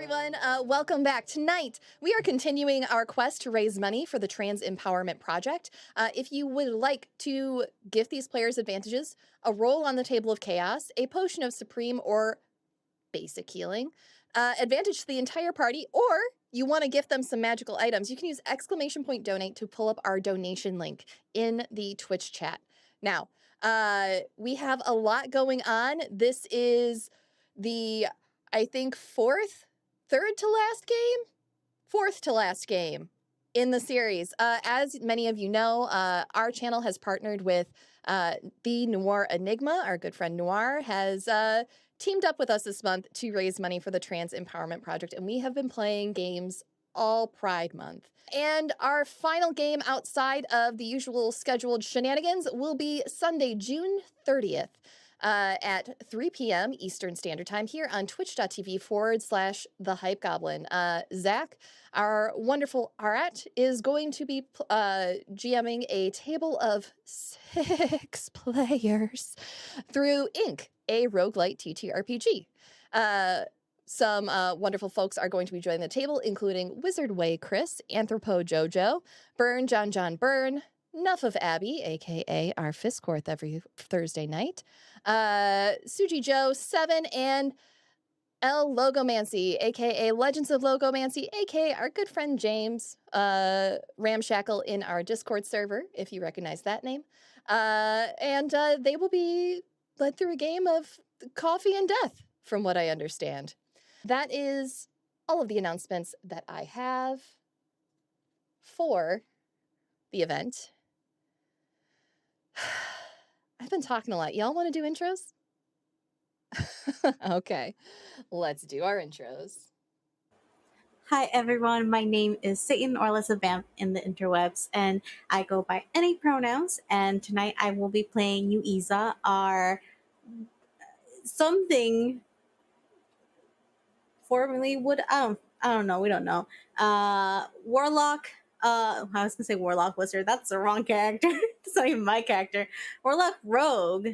everyone. Welcome back. Tonight, we are continuing our quest to raise money for the Trans Empowerment Project. If you would like to gift these players advantages, a roll on the Table of Chaos, a potion of Supreme or basic healing, advantage to the entire party, or you want to gift them some magical items, you can use !donate to pull up our donation link in the Twitch chat. Now, we have a lot going on. This is the, I think, fourth to last game in the series. As many of you know, our channel has partnered with the Noir Enigma. Our good friend Noir has teamed up with us this month to raise money for the Trans Empowerment Project, and we have been playing games all Pride Month. And our final game outside of the usual scheduled shenanigans will be Sunday, June 30th. At 3 p.m. Eastern Standard Time here on twitch.tv/The Hype Goblin. Zach, our wonderful Arat, is going to be GMing a table of 6 players through Ink, a roguelite TTRPG. Some wonderful folks are going to be joining the table, including Wizard Way Chris, Anthropo Jojo, Burn John Burn, Nuff of Abby, aka our Fisscourth every Thursday night, Suji Joe 7, and L Logomancy, aka Legends of Logomancy, aka our good friend James, Ramshackle in our Discord server, if you recognize that name. And they will be led through a game of coffee and death, from what I understand. That is all of the announcements that I have for the event. I've been talking a lot. Y'all want to do intros? Okay, let's do our intros. Hi everyone, my name is Satan or Alessa Vamp in the interwebs, and I go by any pronouns, and tonight I will be playing Yuiza, our something formerly I don't know, we don't know. Warlock, I was gonna say Warlock Wizard, that's the wrong character. It's not even my character. Warlock Rogue.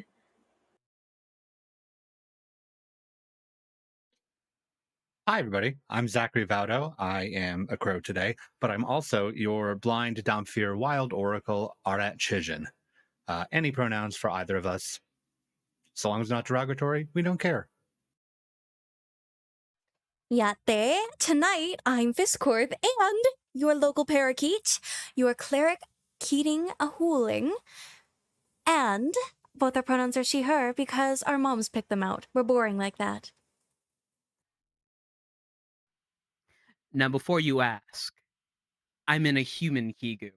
Hi, everybody. I'm Zachary Vaudo. I am a crow today, but I'm also your blind Damphir wild oracle, Arat Kshizhin. Any pronouns for either of us. So long as not derogatory, we don't care. Yate, tonight I'm Fisscourth and your local parakeet, your cleric Keating Ahooling, and both our pronouns are she, her because our moms picked them out. We're boring like that. Now, before you ask, I'm in a human Kigu.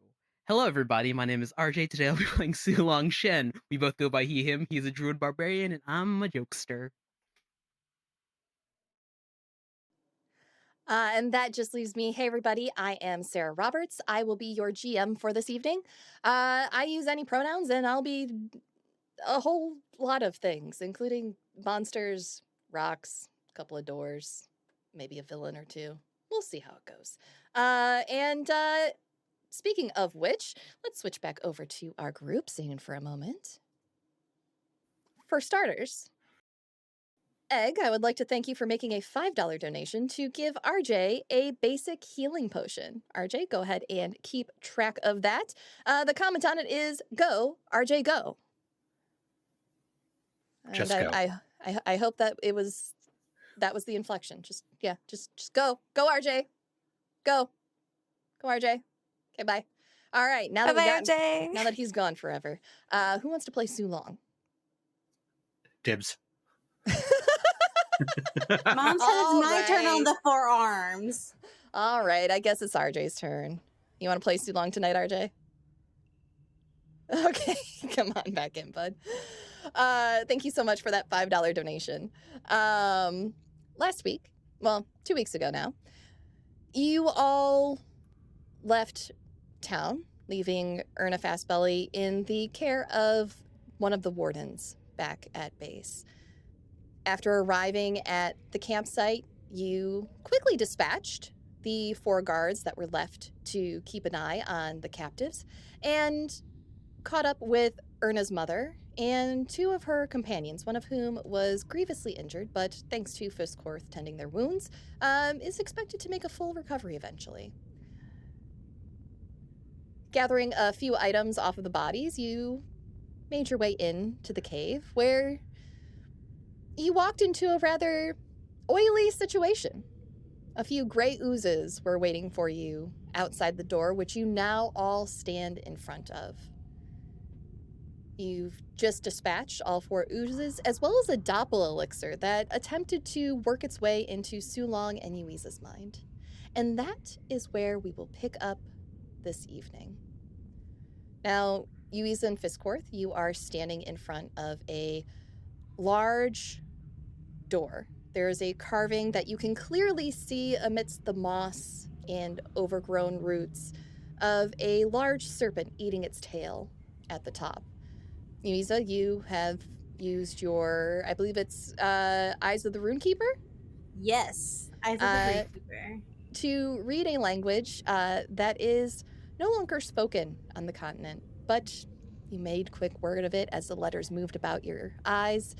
Hello, everybody. My name is RJ. Today I'll be playing Sulong Shen. We both go by he, him. He's a druid barbarian, and I'm a jokester. And that just leaves me. Hey, everybody. I am Sara Roberts. I will be your GM for this evening. I use any pronouns, and I'll be a whole lot of things, including monsters, rocks, a couple of doors, maybe a villain or two. We'll see how it goes. And speaking of which, let's switch back over to our group scene for a moment. For starters, Egg, I would like to thank you for making a $5 donation to give RJ a basic healing potion. RJ, go ahead and keep track of that. The comment on it is, go, RJ, go. Just and go. I hope that that was the inflection. Just go. Go, RJ. Go, RJ. Okay, bye. All right, now that he's gone forever, who wants to play Sulong? Dibs. Mom said it's my turn on the forearms. All right, I guess it's RJ's turn. You want to play Sulong tonight, RJ? Okay, come on back in, bud. Thank you so much for that $5 donation. Last week, well, 2 weeks ago now, you all left town, leaving Erna Fastbelly in the care of one of the wardens back at base. After arriving at the campsite, you quickly dispatched the 4 guards that were left to keep an eye on the captives and caught up with Erna's mother and 2 of her companions, one of whom was grievously injured, but thanks to Fisscourth tending their wounds, is expected to make a full recovery eventually. Gathering a few items off of the bodies, you made your way into the cave, where you walked into a rather oily situation. A few gray oozes were waiting for you outside the door, which you now all stand in front of. You've just dispatched all 4 oozes, as well as a doppel elixir that attempted to work its way into Sulong and Yuiza's mind. And that is where we will pick up this evening. Now, Yuiza and Fisscourth, you are standing in front of a large door. There is a carving that you can clearly see amidst the moss and overgrown roots of a large serpent eating its tail at the top. Yuiza, you have used your, I believe it's Eyes of the Runekeeper? Yes, Eyes of the Gatekeeper. To read a language that is no longer spoken on the continent, but you made quick word of it as the letters moved about your eyes.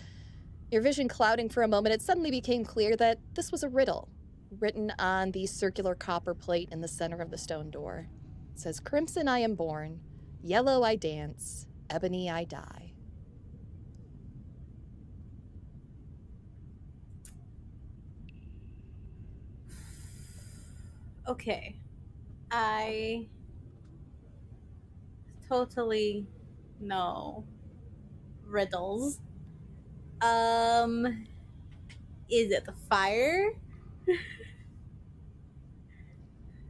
Your vision clouding for a moment, it suddenly became clear that this was a riddle written on the circular copper plate in the center of the stone door. It says, "Crimson I am born, yellow I dance, ebony I die." Okay. I totally know riddles. Is it the fire?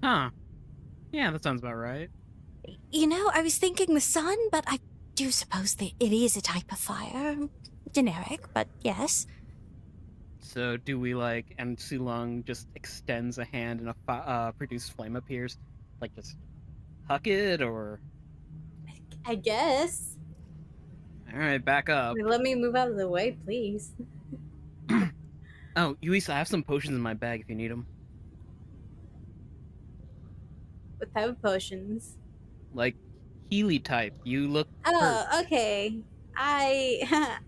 Huh. Yeah, that sounds about right. You know, I was thinking the sun, but I do suppose that it is a type of fire. Generic, but yes. So do we like, and Sulong just extends a hand and a produced flame appears? Like just huck it, or? I guess. Alright, back up. Let me move out of the way, please. Oh, Yuiza, I have some potions in my bag if you need them. What type of potions? Like, Healy type. You look hurt. Oh, okay.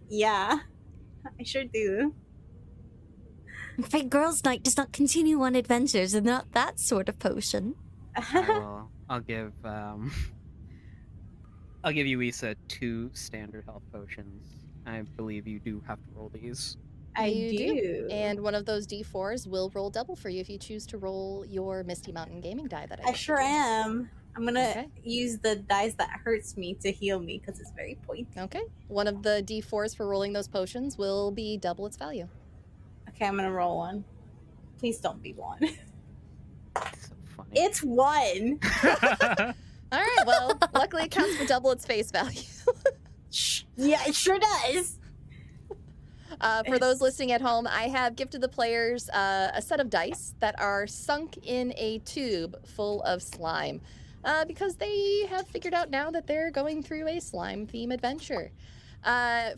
Yeah, I sure do. I'm afraid Girls' Night does not continue on adventures and not that sort of potion. I'll give Yuiza 2 standard health potions. I believe you do have to roll these. You do. And one of those D4s will roll double for you if you choose to roll your Misty Mountain Gaming die that I sure am. I'm gonna use the dice that hurts me to heal me because it's very pointy. Okay. One of the D4s for rolling those potions will be double its value. Okay, I'm gonna roll one. Please don't be 1. That's so funny. It's 1. All right, well, luckily it counts for double its face value. Yeah, it sure does. For those listening at home, I have gifted the players a set of dice that are sunk in a tube full of slime because they have figured out now that they're going through a slime theme adventure.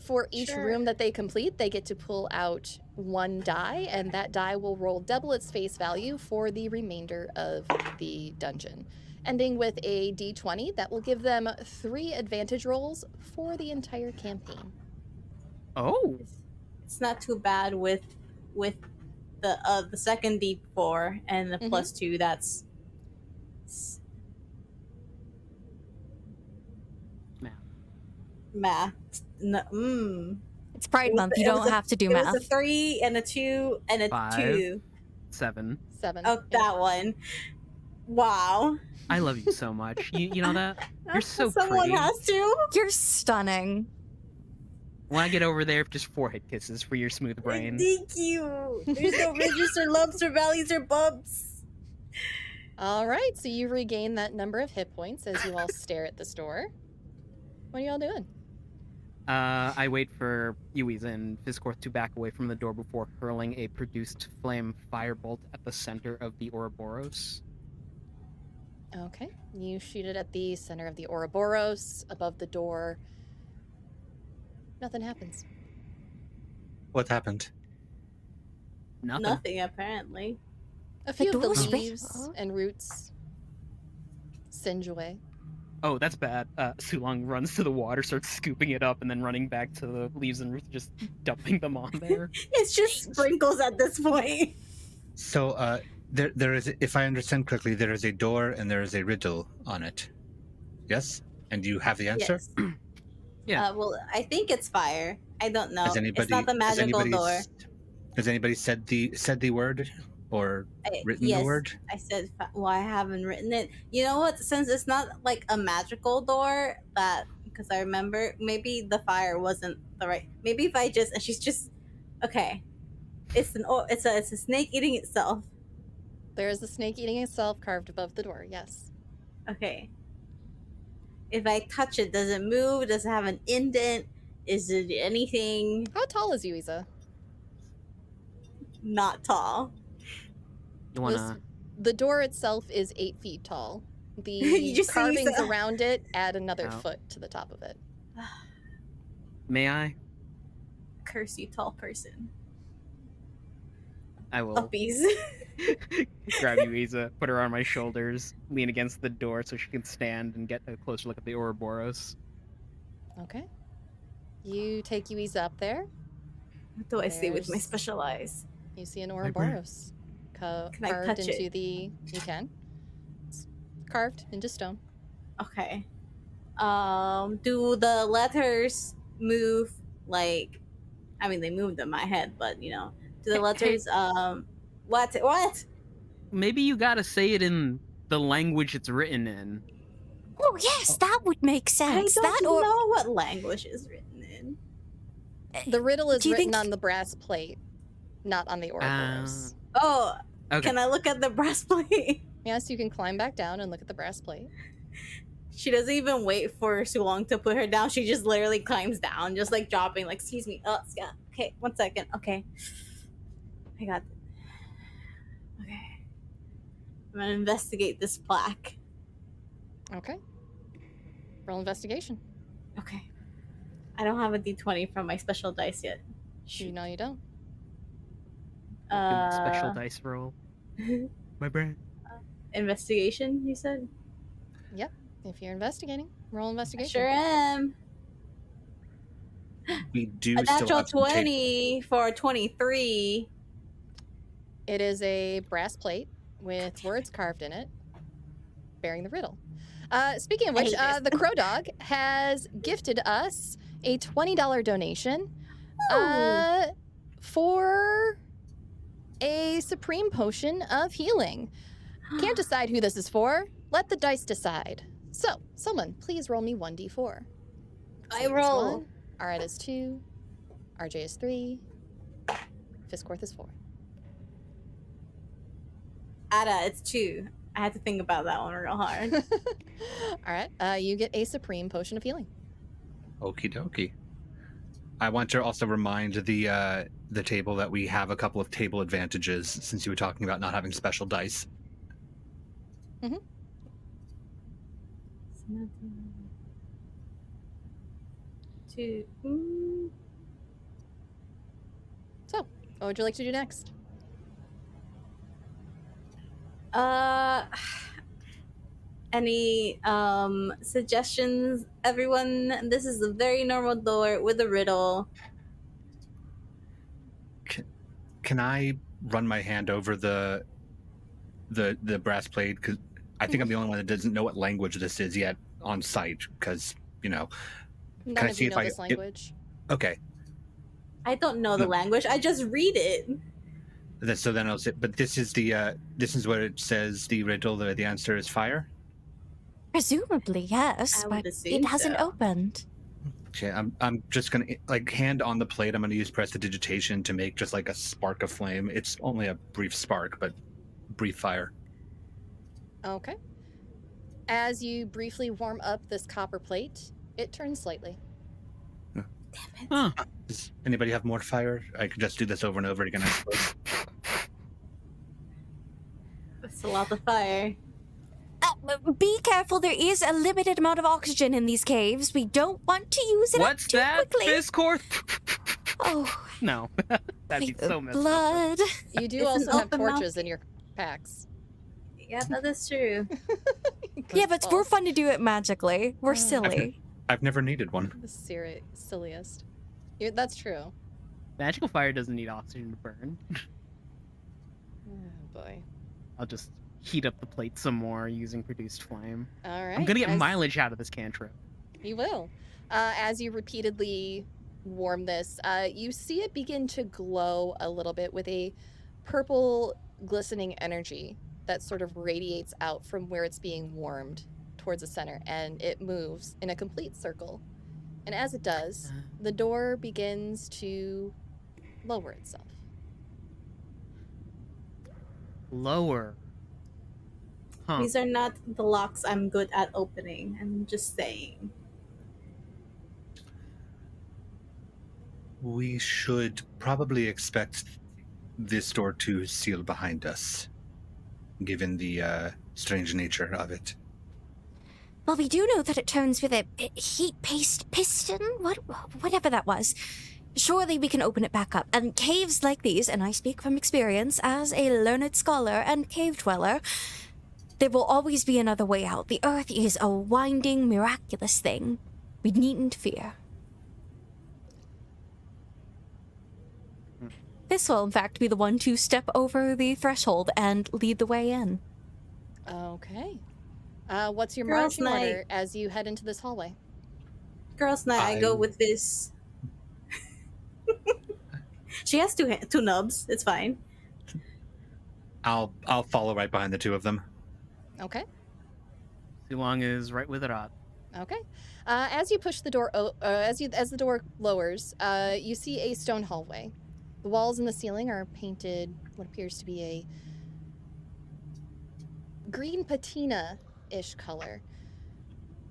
For each room that they complete, they get to pull out 1 die, and that die will roll double its face value for the remainder of the dungeon, ending with a d20 that will give them 3 advantage rolls for the entire campaign. Oh. It's not too bad with the second D4 and the plus 2. That's math. No, It's Pride Month. You don't have to do math. It was a 3 and a 2 and a 5, 2. 7. Oh, that one. Wow. I love you so much. You know that? You're so Someone pretty. has to. You're stunning. When I get over there, just forehead kisses for your smooth brain. Thank you. There's no ridges or lumps or valleys or bumps. All right, so you regain that number of hit points as you all stare at this door. What are y'all doing? I wait for Yuiza and Fisscourth to back away from the door before hurling a produced flame firebolt at the center of the Ouroboros. Okay, you shoot it at the center of the Ouroboros, above the door. Nothing happens. What happened? Nothing, apparently. A few of the leaves and roots singe away. Oh, that's bad. Sulong runs to the water, starts scooping it up, and then running back to the leaves and roots, just dumping them on there. It's just sprinkles at this point. So, there is, if I understand correctly, there is a door and there is a riddle on it. Yes? And you have the answer? Yes. Yeah. Well, I think it's fire. I don't know. Has anybody, It's not the magical door. Has anybody said the word or written the Yes, word? I said. Well, I haven't written it. You know what? Since it's not like a magical door, because I remember maybe the fire wasn't the right. Maybe if I just and she's just okay. It's a snake eating itself. There is a snake eating itself carved above the door. Yes. Okay. If I touch it, does it move? Does it have an indent? Is it anything? How tall is Yuiza? Not tall. You wanna? The door itself is 8 feet tall. The You just see carvings Yuiza. around it add another Oh. foot to the top of it. May I? Curse you, tall person. I will Puppies. grab Yuiza, put her on my shoulders, lean against the door so she can stand and get a closer look at the Ouroboros. Okay. You take Yuiza up there. What do I see with my There's- special eyes? You see an Library. Ouroboros Can I carved touch into it? the. You can. It's carved into stone. Okay. Do the letters move like? I mean, they moved in my head, but do the Hey, letters what? Maybe you gotta say it in the language it's written in. Oh, yes, that would make I sense. don't That or know what language is written in. The riddle is Do you written think- on the brass plate, not on the Ouroboros. Oh, Okay. can I look at the breastplate? Yes, you can climb back down and look at the brass plate. She doesn't even wait for Sulong to put her down. She just literally climbs down, just like dropping, like, excuse me. Oh, yeah. Okay, 1 second. Okay. I got it. Okay. I'm gonna investigate this plaque. Okay. Roll investigation. Okay. I don't have a d20 from my special dice yet. You know you don't. Special dice roll. My brain. Investigation, you said? If you're investigating, roll investigation. Sure am. We do A still natural have some tape. 20 for 23. It is a brass plate with words carved in it, bearing the riddle. Speaking of I which, hate this. the Crow Dog has gifted us a $20 donation for a supreme potion of healing. Can't decide who this is for. Let the dice decide. So, someone, please roll me 1d4. I Sam is roll. 1, Arat is 2, RJ is 3, Fisscourth is 4. Ada, it's 2. I had to think about that one real hard. All right, you get a supreme potion of healing. Okie dokie. I want to also remind the table that we have a couple of table advantages since you were talking about not having special dice. Two. So, what would you like to do next? Any suggestions, everyone? This is a very normal door with a riddle. Can I run my hand over the brass plate? Because I think I'm the only one that doesn't know what language this is yet on site. Because None I of see you if know I- this language. okay. I don't know the No. language. I just read it. So then I'll say, but this is what it says. The riddle. The answer is fire. presumably, yes, I would but assume it hasn't so. opened. Okay, I'm just gonna hand on the plate. I'm gonna use prestidigitation to make just like a spark of flame. It's only a brief spark, but brief fire. Okay. As you briefly warm up this copper plate, it turns slightly. Huh. Does anybody have more fire? I could just do this over and over again. I suppose. It's a lot of fire. Be careful, there is a limited amount of oxygen in these caves. We don't want to use it up What's too that? quickly. Fisscourth? Oh, No. That'd be the so messed up. blood. You do It's an also have open mouth. torches in your packs. Yeah, that is true. Yeah, but we're fun to do it magically. We're Oh. silly. I've never needed one. The silliest. That's true. Magical fire doesn't need oxygen to burn. Oh boy. I'll just heat up the plate some more using produced flame. All right. I'm gonna get as- mileage out of this cantrip. You will. As you repeatedly warm this, you see it begin to glow a little bit with a purple glistening energy that sort of radiates out from where it's being warmed towards the center, and it moves in a complete circle. And as it does, the door begins to lower itself. Lower. Huh. These are not the locks I'm good at opening. I'm just saying. We should probably expect this door to seal behind us, given the strange nature of it. Well, we do know that it turns with a heat-paced piston, whatever that was. Surely we can open it back up. And caves like these, and I speak from experience as a learned scholar and cave dweller, there will always be another way out. The earth is a winding, miraculous thing. We needn't fear. This will, in fact, be the one to step over the threshold and lead the way in. Okay. What's your Girls' marching night. order as you head into this hallway? Girls' night, I go with this. She has two nubs. It's fine. I'll follow right behind the two of them. Okay. Sulong is right with Arat. Okay. As you push the door, as the door lowers, you see a stone hallway. The walls and the ceiling are painted what appears to be a green patina-ish color.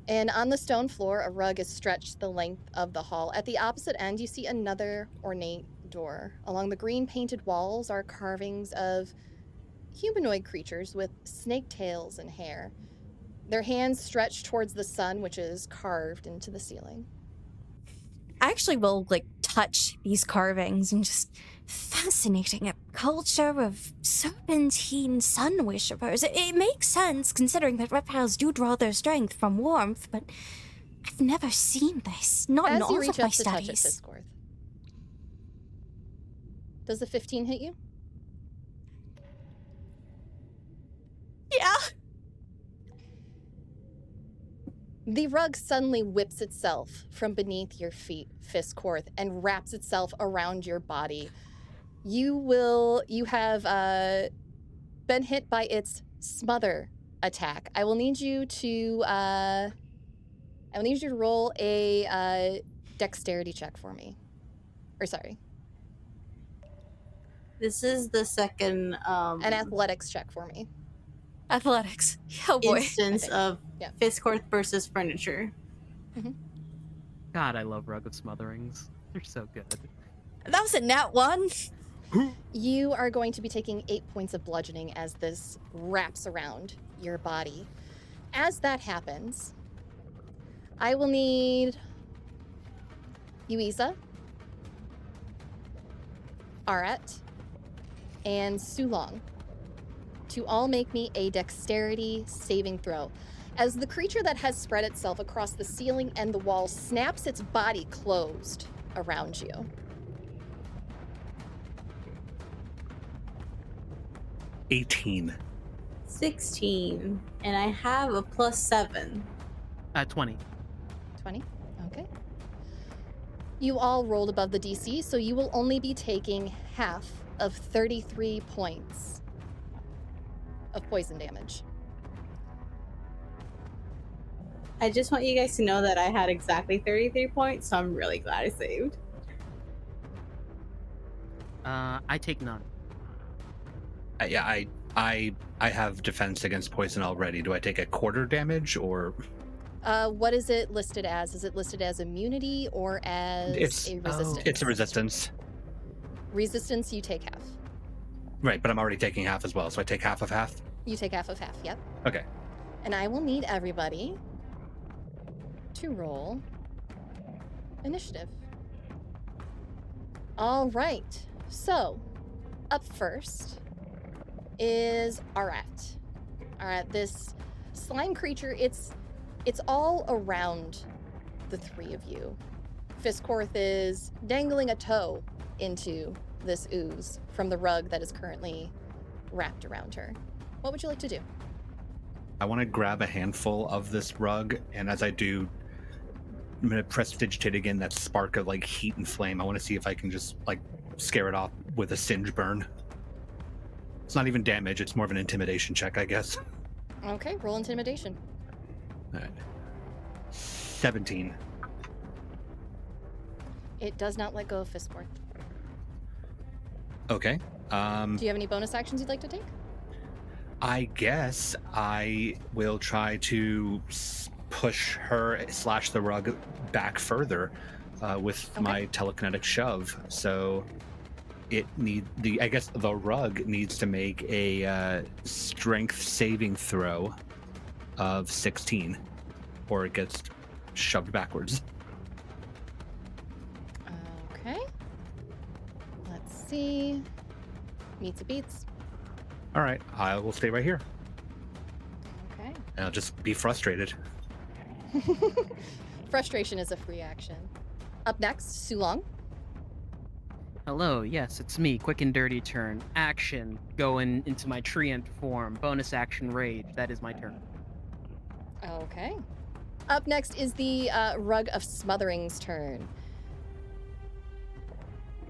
And on the stone floor, a rug is stretched the length of the hall. At the opposite end, you see another ornate door. Along the green painted walls are carvings of humanoid creatures with snake tails and hair. Their hands stretch towards the sun, which is carved into the ceiling. I actually will, touch these carvings and just fascinating. A culture of serpentine sun worshippers. It makes sense considering that reptiles do draw their strength from warmth, but I've never seen this. Not in As you all reach of my up to touch it, studies. Fisscourth, does the 15 hit you? Yeah. The rug suddenly whips itself from beneath your feet, Fisscourth, and wraps itself around your body. You have been hit by its smother attack. I will need you to roll a dexterity check for me. Or sorry, This is the second an athletics check for me. Athletics. Oh boy. instance Okay. of Yeah. Fisscourth versus furniture. God, I love Rug of Smotherings. They're so good. That was a nat one. You are going to be taking 8 points of bludgeoning as this wraps around your body. As that happens, I will need Yuiza, Arat, and Sulong to all make me a dexterity saving throw. As the creature that has spread itself across the ceiling and the wall snaps its body closed around you. 18. 16. And I have a +7. 20. 20? Okay. You all rolled above the DC, so you will only be taking half of 33 points of poison damage. I just want you guys to know that I had exactly 33 points, so I'm really glad I saved. I take none. I have defense against poison already. Do I take a quarter damage or? What is it listed as? Is it listed as immunity or as a resistance? It's a resistance. Resistance, you take half. Right, but I'm already taking half as well, so I take half of half. You take half of half, yep. Okay. And I will need everybody to roll initiative. All right. So, up first is Arat. This slime creature, it's all around the three of you. Fisscourth is dangling a toe into this ooze from the rug that is currently wrapped around her. What would you like to do? I want to grab a handful of this rug, and as I do, I'm going to prestidigitate again that spark of like heat and flame. I want to see if I can just like scare it off with a singe burn. It's not even damage, it's more of an intimidation check, I guess. Okay, roll intimidation. All right. 17. It does not let go of Fisscourth. Okay. Do you have any bonus actions you'd like to take? I guess I will try to push her / the rug back further with my telekinetic shove. So I guess the rug needs to make a strength saving throw of 16, or it gets shoved backwards. Okay. Let's see. Meets a beats. All right, I will stay right here. Okay. And I'll just be frustrated. Frustration is a free action. Up next, Sulong. Hello, yes, it's me. Quick and dirty turn. Action. Going into my treant form. Bonus action rage. That is my turn. Okay. Up next is the Rug of Smothering's turn.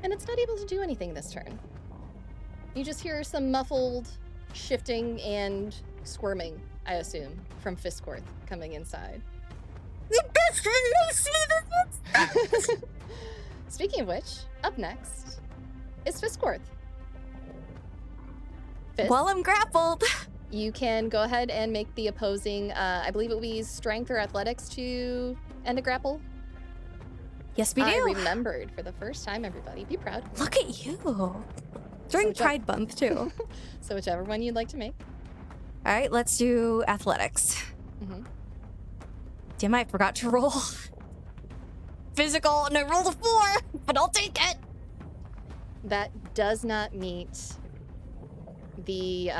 And it's not able to do anything this turn. You just hear some muffled shifting and squirming, I assume, from Fisscourth coming inside. Speaking of which, up next is Fisscourth. Fiss, While I'm grappled. you can go ahead and make the opposing, I believe it would be strength or athletics to end a grapple. Yes, we do. I remembered for the first time, everybody. Be proud. Look at you. During So Pride Month, too. So whichever one you'd like to make. All right, let's do athletics. Mm-hmm. Damn, I forgot to roll. Physical, and I rolled a 4, but I'll take it. That does not meet the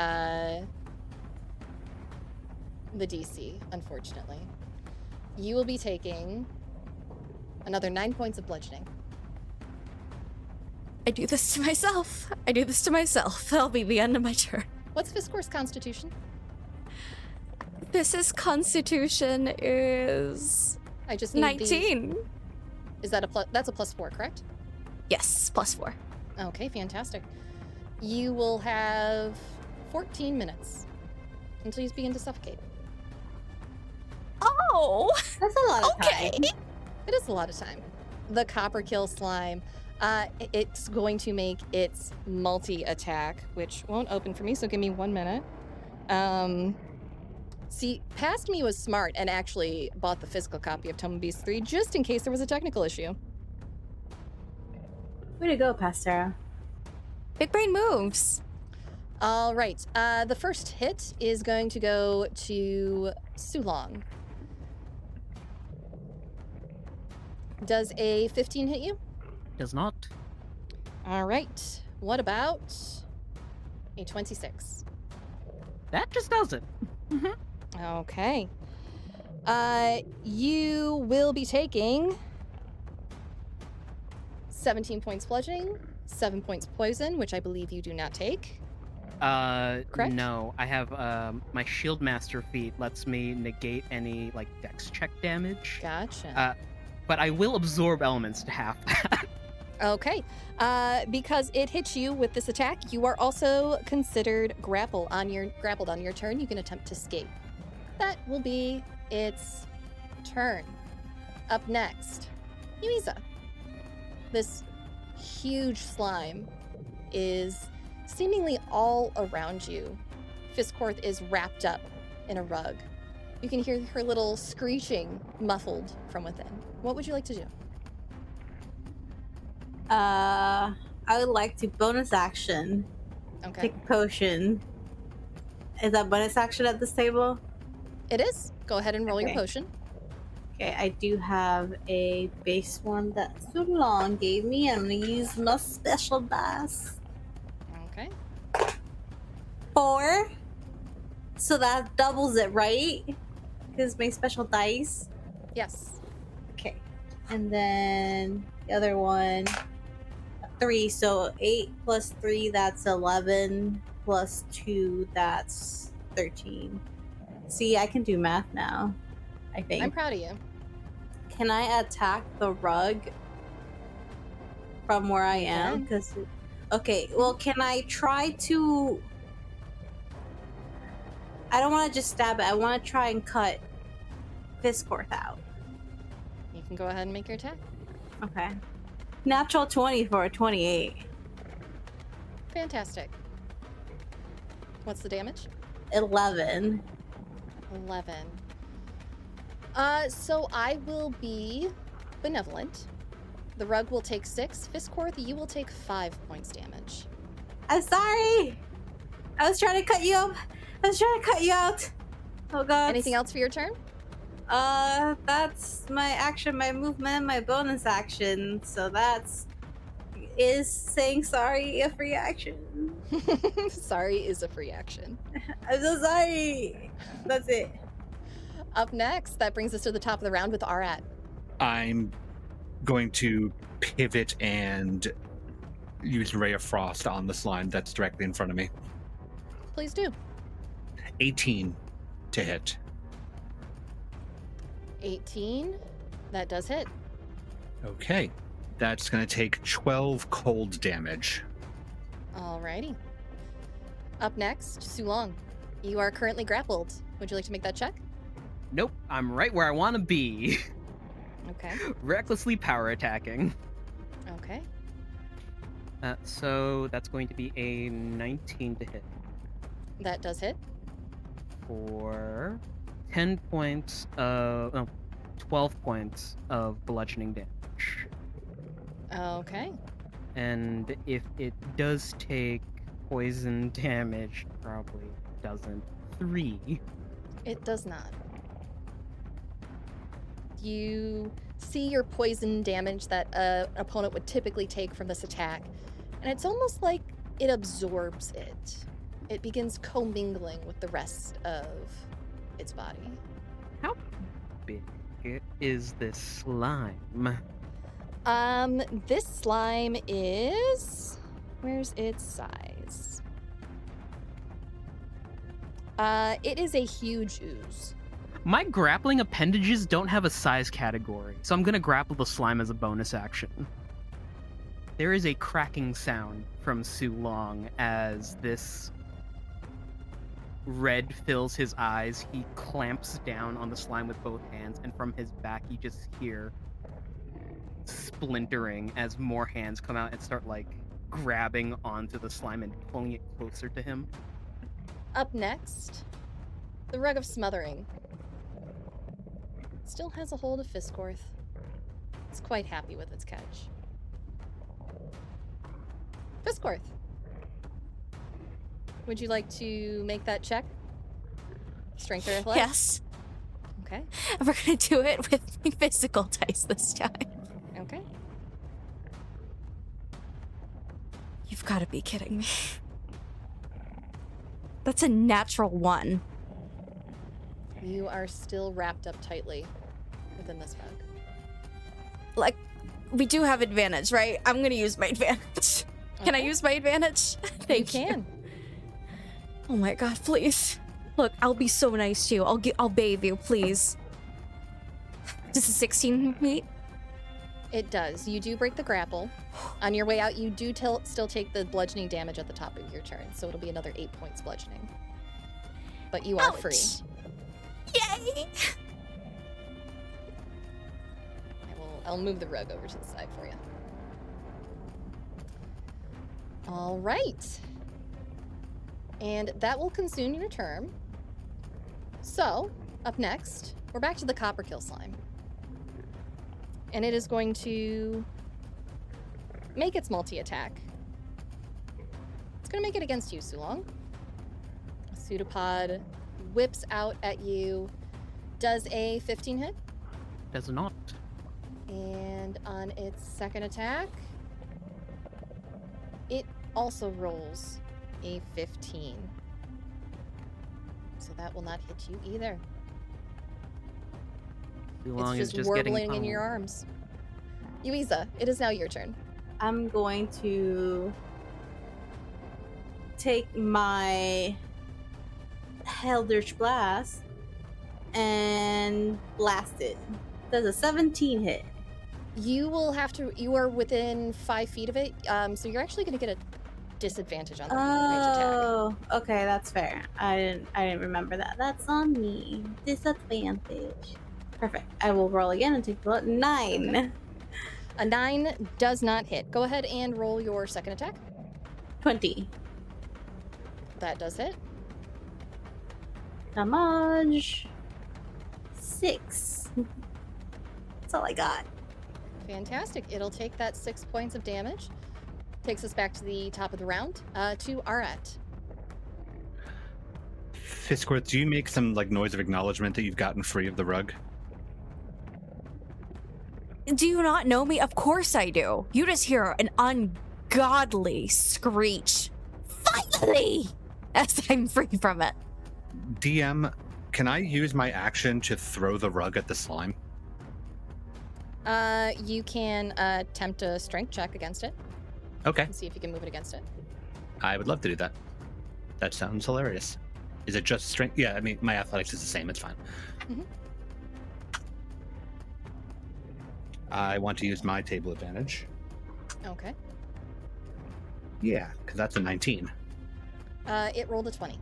DC, unfortunately. You will be taking another 9 points of bludgeoning. I do this to myself. I do this to myself. That'll be the end of my turn. What's Fisscourth's constitution? This is Constitution is I just need 19. Is that a plus? That's a +4, correct? Yes, +4. Okay, fantastic. You will have 14 minutes until you begin to suffocate. Oh, That's a lot of okay. time. It is a lot of time. The Copper Kill Slime, it's going to make its multi-attack, which won't open for me, so give me 1 minute. See, Past Me was smart and actually bought the physical copy of Tome of Beasts 3 just in case there was a technical issue. Way to go, Past Sara. Big brain moves. All right, the first hit is going to go to Sulong. Does a 15 hit you? Does not. All right. What about a 26? That just does it. Okay. You will be taking 17 points bludgeoning, 7 points poison, which I believe you do not take. Correct? No. I have my Shield Master feat lets me negate any like dex check damage. Gotcha. But I will absorb elements to half that. Okay. Because it hits you with this attack, you are also considered grappled on your turn. You can attempt to escape. That will be its turn. Up next, Yuiza. This huge slime is seemingly all around you. Fisscourth is wrapped up in a rug. You can hear her little screeching muffled from within. What would you like to do? I would like to bonus action. Okay. Take a potion. Is that bonus action at this table? It is. Go ahead and roll your Okay. potion. Okay, I do have a base one that Sulong gave me. I'm gonna use my special dice. Okay. 4 So that doubles it, right? Because my special dice. Yes. Okay. And then the other one, 3. So 8 plus 3, that's 11. Plus 2, that's 13. See, I can do math now, I think. I'm proud of you. Can I attack the rug from where I You am? can. Because, okay, well, can I try to? I don't want to just stab it. I want to try and cut Fisscourth out. You can go ahead and make your attack. Okay. Natural 20 for a 28. Fantastic. What's the damage? 11. 11. So I will be benevolent. The rug will take 6. Fisscourth, you will take 5 points damage. I'm sorry. I was trying to cut you up. I was trying to cut you out. Oh god. Anything else for your turn? That's my action, my movement, my bonus action. So is saying sorry a free action? Sorry is a free action. I'm so sorry. That's it. Up next, that brings us to the top of the round with Arat. I'm going to pivot and use Ray of Frost on the slime that's directly in front of me. Please do. 18 to hit. 18. That does hit. Okay. That's going to take 12 cold damage. Alrighty. Up next, Sulong. You are currently grappled. Would you like to make that check? Nope, I'm right where I want to be. Okay. Recklessly power attacking. Okay. So that's going to be a 19 to hit That does hit. for 10 points of... No, 12 points of bludgeoning damage. Okay. And if it does take poison damage, probably doesn't. 3. It does not. You see your poison damage that an opponent would typically take from this attack, and it's almost like it absorbs it. It begins commingling with the rest of its body. How big is this slime? This slime is... Where's its size? It is a huge ooze. My grappling appendages don't have a size category, so I'm gonna grapple the slime as a bonus action. There is a cracking sound from Sulong as this red fills his eyes. He clamps down on the slime with both hands, and from his back you just hear splintering as more hands come out and start like grabbing onto the slime and pulling it closer to him. Up next, the Rug of Smothering. Still has a hold of Fisscourth. It's quite happy with its catch. Fisscourth, would you like to make that check? Strength or athletics? Yes. Okay. We're gonna do it with my physical dice this time. Okay. You've got to be kidding me. That's a natural 1. You are still wrapped up tightly within this rug. Like, we do have advantage, right? I'm gonna use my advantage. Can I Okay. use my advantage? Thank you. can. Oh my god, please. Look, I'll be so nice to you. I'll bathe you, please. Does a 16 meet? It does. You do break the grapple. On your way out, you do still take the bludgeoning damage at the top of your turn, so it'll be another 8 points bludgeoning. But you are free. Yay! I'll move the rug over to the side for you. All right. And that will consume your turn. So, up next, we're back to the Copperkill slime. And it is going to make its multi-attack. It's going to make it against you, Sulong. Pseudopod whips out at you. Does a 15 hit? Does not. And on its second attack, it also rolls a 15. So that will not hit you either. Sulong It's is just just getting warbling in your pummeled. arms. Yuiza, it is now your turn. I'm going to take my Eldritch Blast and blast it. Does a 17 hit? You will have to. You are within 5 feet of it, so you're actually going to get a disadvantage on the range attack. Oh, okay, that's fair. I didn't remember that. That's on me. Disadvantage. Perfect. I will roll again and take the 9. Okay. A 9 does not hit. Go ahead and roll your second attack. 20. That does hit. Damage. 6. That's all I got. Fantastic. It'll take that 6 points of damage. Takes us back to the top of the round. To Arat. Fisscourth, do you make some like noise of acknowledgement that you've gotten free of the rug? Do you not know me? Of course I do. You just hear an ungodly screech. Finally! As I'm free from it. DM, can I use my action to throw the rug at the slime? You can attempt a strength check against it Okay, and see if you can move it against it. I would love to do that. That sounds hilarious. Is it just strength? Yeah, I mean, my athletics is the same. It's fine. Mhm. I want to use my table advantage. Okay. Yeah, because that's a 19. It rolled a 20.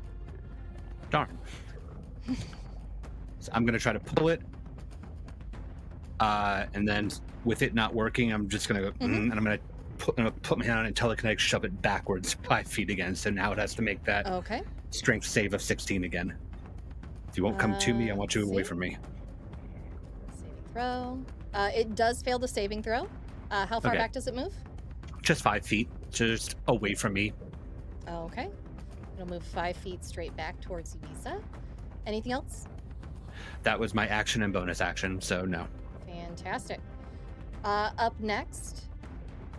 Darn. So I'm going to try to pull it. And then with it not working, I'm just going to go, and I'm going to put my hand on it and telekinetic shove it backwards 5 feet again. So now it has to make that Okay. strength save of 16 again. If you won't come to me, I want you away see. from me. Saving throw. It does fail the saving throw. How far Okay. back does it move? Just 5 feet, just away from me. Okay. It'll move 5 feet straight back towards Yuiza. Anything else? That was my action and bonus action, so no. Fantastic. Up next,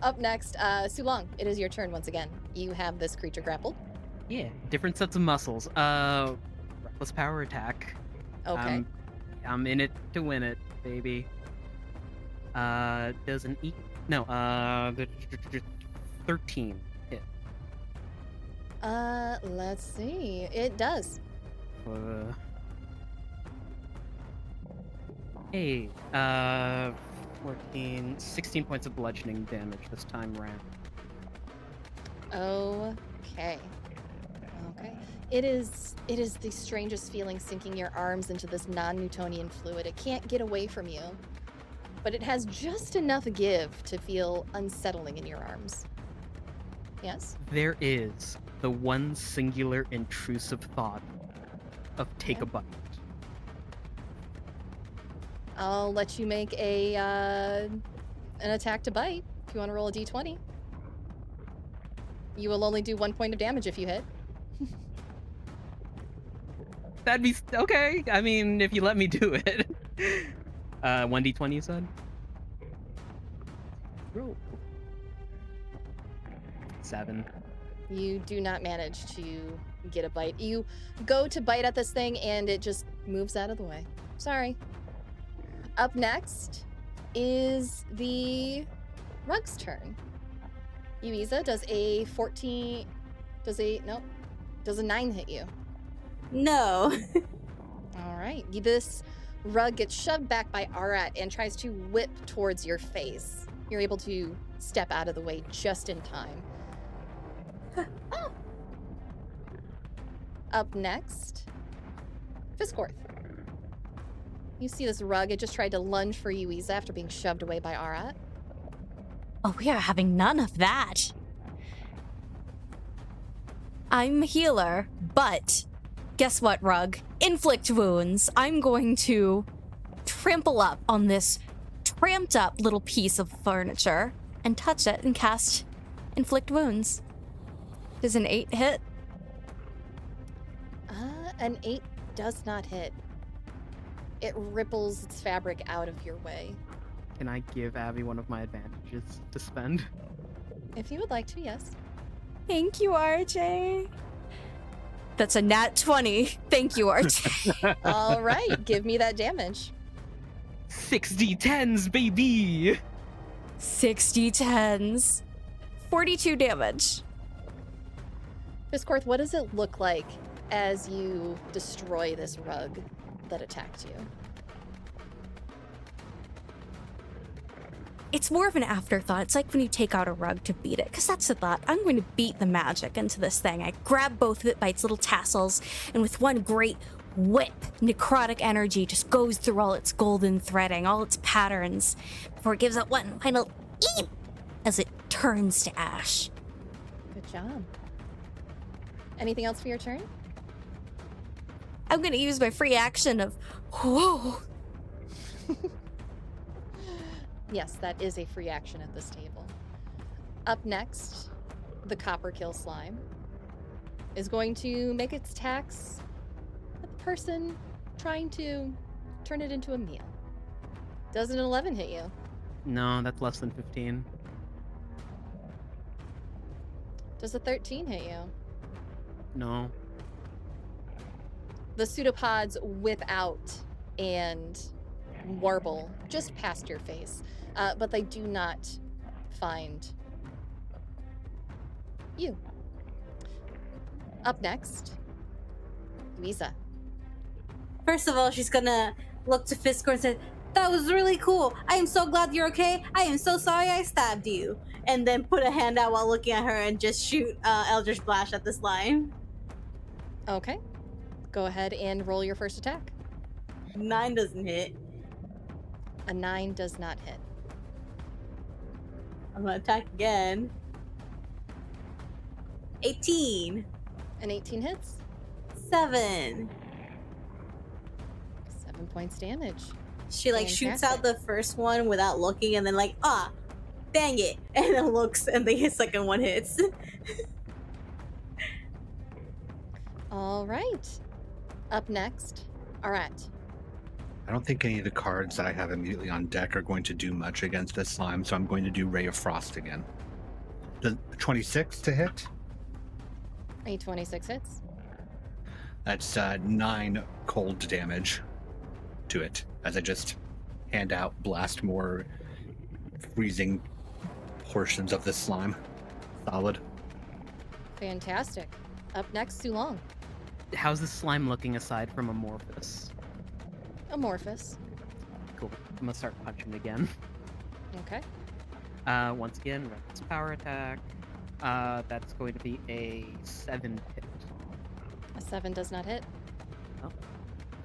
Sulong, it is your turn once again. You have this creature grappled. Yeah, different sets of muscles. Reckless power attack. Okay. I'm in it to win it, baby. Does an 13 hit. Let's see. It does. Hey, 16 points of bludgeoning damage this time round. Okay. It is the strangest feeling sinking your arms into this non-Newtonian fluid. It can't get away from you, but it has just enough give to feel unsettling in your arms. Yes? There is the one singular intrusive thought of take Okay. a bite. I'll let you make an attack to bite if you want to roll a d20. You will only do 1 point of damage if you hit. That'd be okay. I mean, if you let me do it. 1d20 you said? Roll. 7. You do not manage to get a bite. You go to bite at this thing and it just moves out of the way. Sorry. Up next is the rug's turn. Yuiza, does a 9 hit you? No. All right. This rug gets shoved back by Arat and tries to whip towards your face. You're able to step out of the way just in time. Oh. Up next, Fisscourth. You see this rug. It just tried to lunge for Yuiza after being shoved away by Arat. Oh, we are having none of that. I'm a healer, but guess what, Rug? Inflict wounds. I'm going to trample up on this tramped up little piece of furniture and touch it and cast Inflict Wounds. Does an 8 hit? An 8 does not hit. It ripples its fabric out of your way. Can I give Abby one of my advantages to spend? If you would like to, yes. Thank you, RJ. That's a nat 20. Thank you, Arch. All right, give me that damage. 6d10s, baby! 60 tens. 42 damage. Fisscourth, what does it look like as you destroy this rug that attacked you? It's more of an afterthought. It's like when you take out a rug to beat it, because that's the thought. I'm going to beat the magic into this thing. I grab both of it by its little tassels, and with one great whip, necrotic energy just goes through all its golden threading, all its patterns, before it gives out one final eep as it turns to ash. Good job. Anything else for your turn? I'm going to use my free action of, whoa. Yes, that is a free action at this table. Up next, the Copperkill Slime is going to make its attacks at the person trying to turn it into a meal. Does an 11 hit you? No, that's less than 15. Does a 13 hit you? No. The pseudopods whip out and warble just past your face, but they do not find you. Up next, Yuiza. First of all, she's gonna look to Fisscourth and say, "That was really cool. I am so glad you're okay. I am so sorry I stabbed you." And then put a hand out while looking at her and just shoot Eldritch Blast at the slime. Okay. Go ahead and roll your first attack. 9 doesn't hit. A 9 does not hit. I'm gonna attack again. 18. An 18 hits. 7. 7 points damage. She like shoots Fantastic. out the first one without looking and then like, dang it. And then looks and the second one hits. All right. Up next, Arat. I don't think any of the cards that I have immediately on deck are going to do much against this slime, so I'm going to do Ray of Frost again. Does 26 to hit? A 26 hits. That's 9 cold damage to it as I just hand out, blast more freezing portions of this slime. Solid. Fantastic. Up next, Sulong. How's the slime looking aside from Amorphous? Amorphous. Cool. I'm gonna start punching again. Okay. Once again, Rex power attack. That's going to be a 7 hit. A 7 does not hit.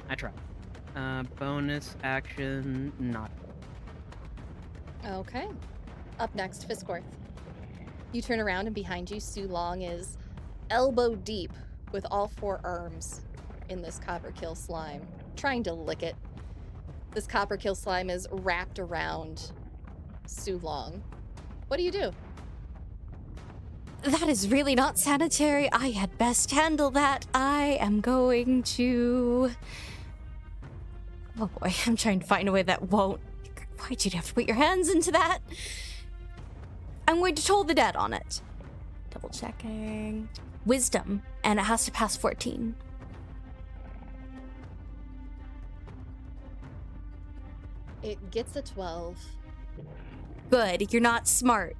I try. Bonus action, not. Okay. Up next, Fisscourth. You turn around and behind you, Sulong is elbow deep with all 4 arms in this Copperkill slime, trying to lick it. This Copperkill slime is wrapped around Sulong. What do you do? That is really not sanitary. I had best handle that. I am going to... Oh boy, I'm trying to find a way that won't... Why'd you have to put your hands into that? I'm going to toll the dead on it. Double checking. Wisdom, and it has to pass 14. It gets a 12. Good, you're not smart.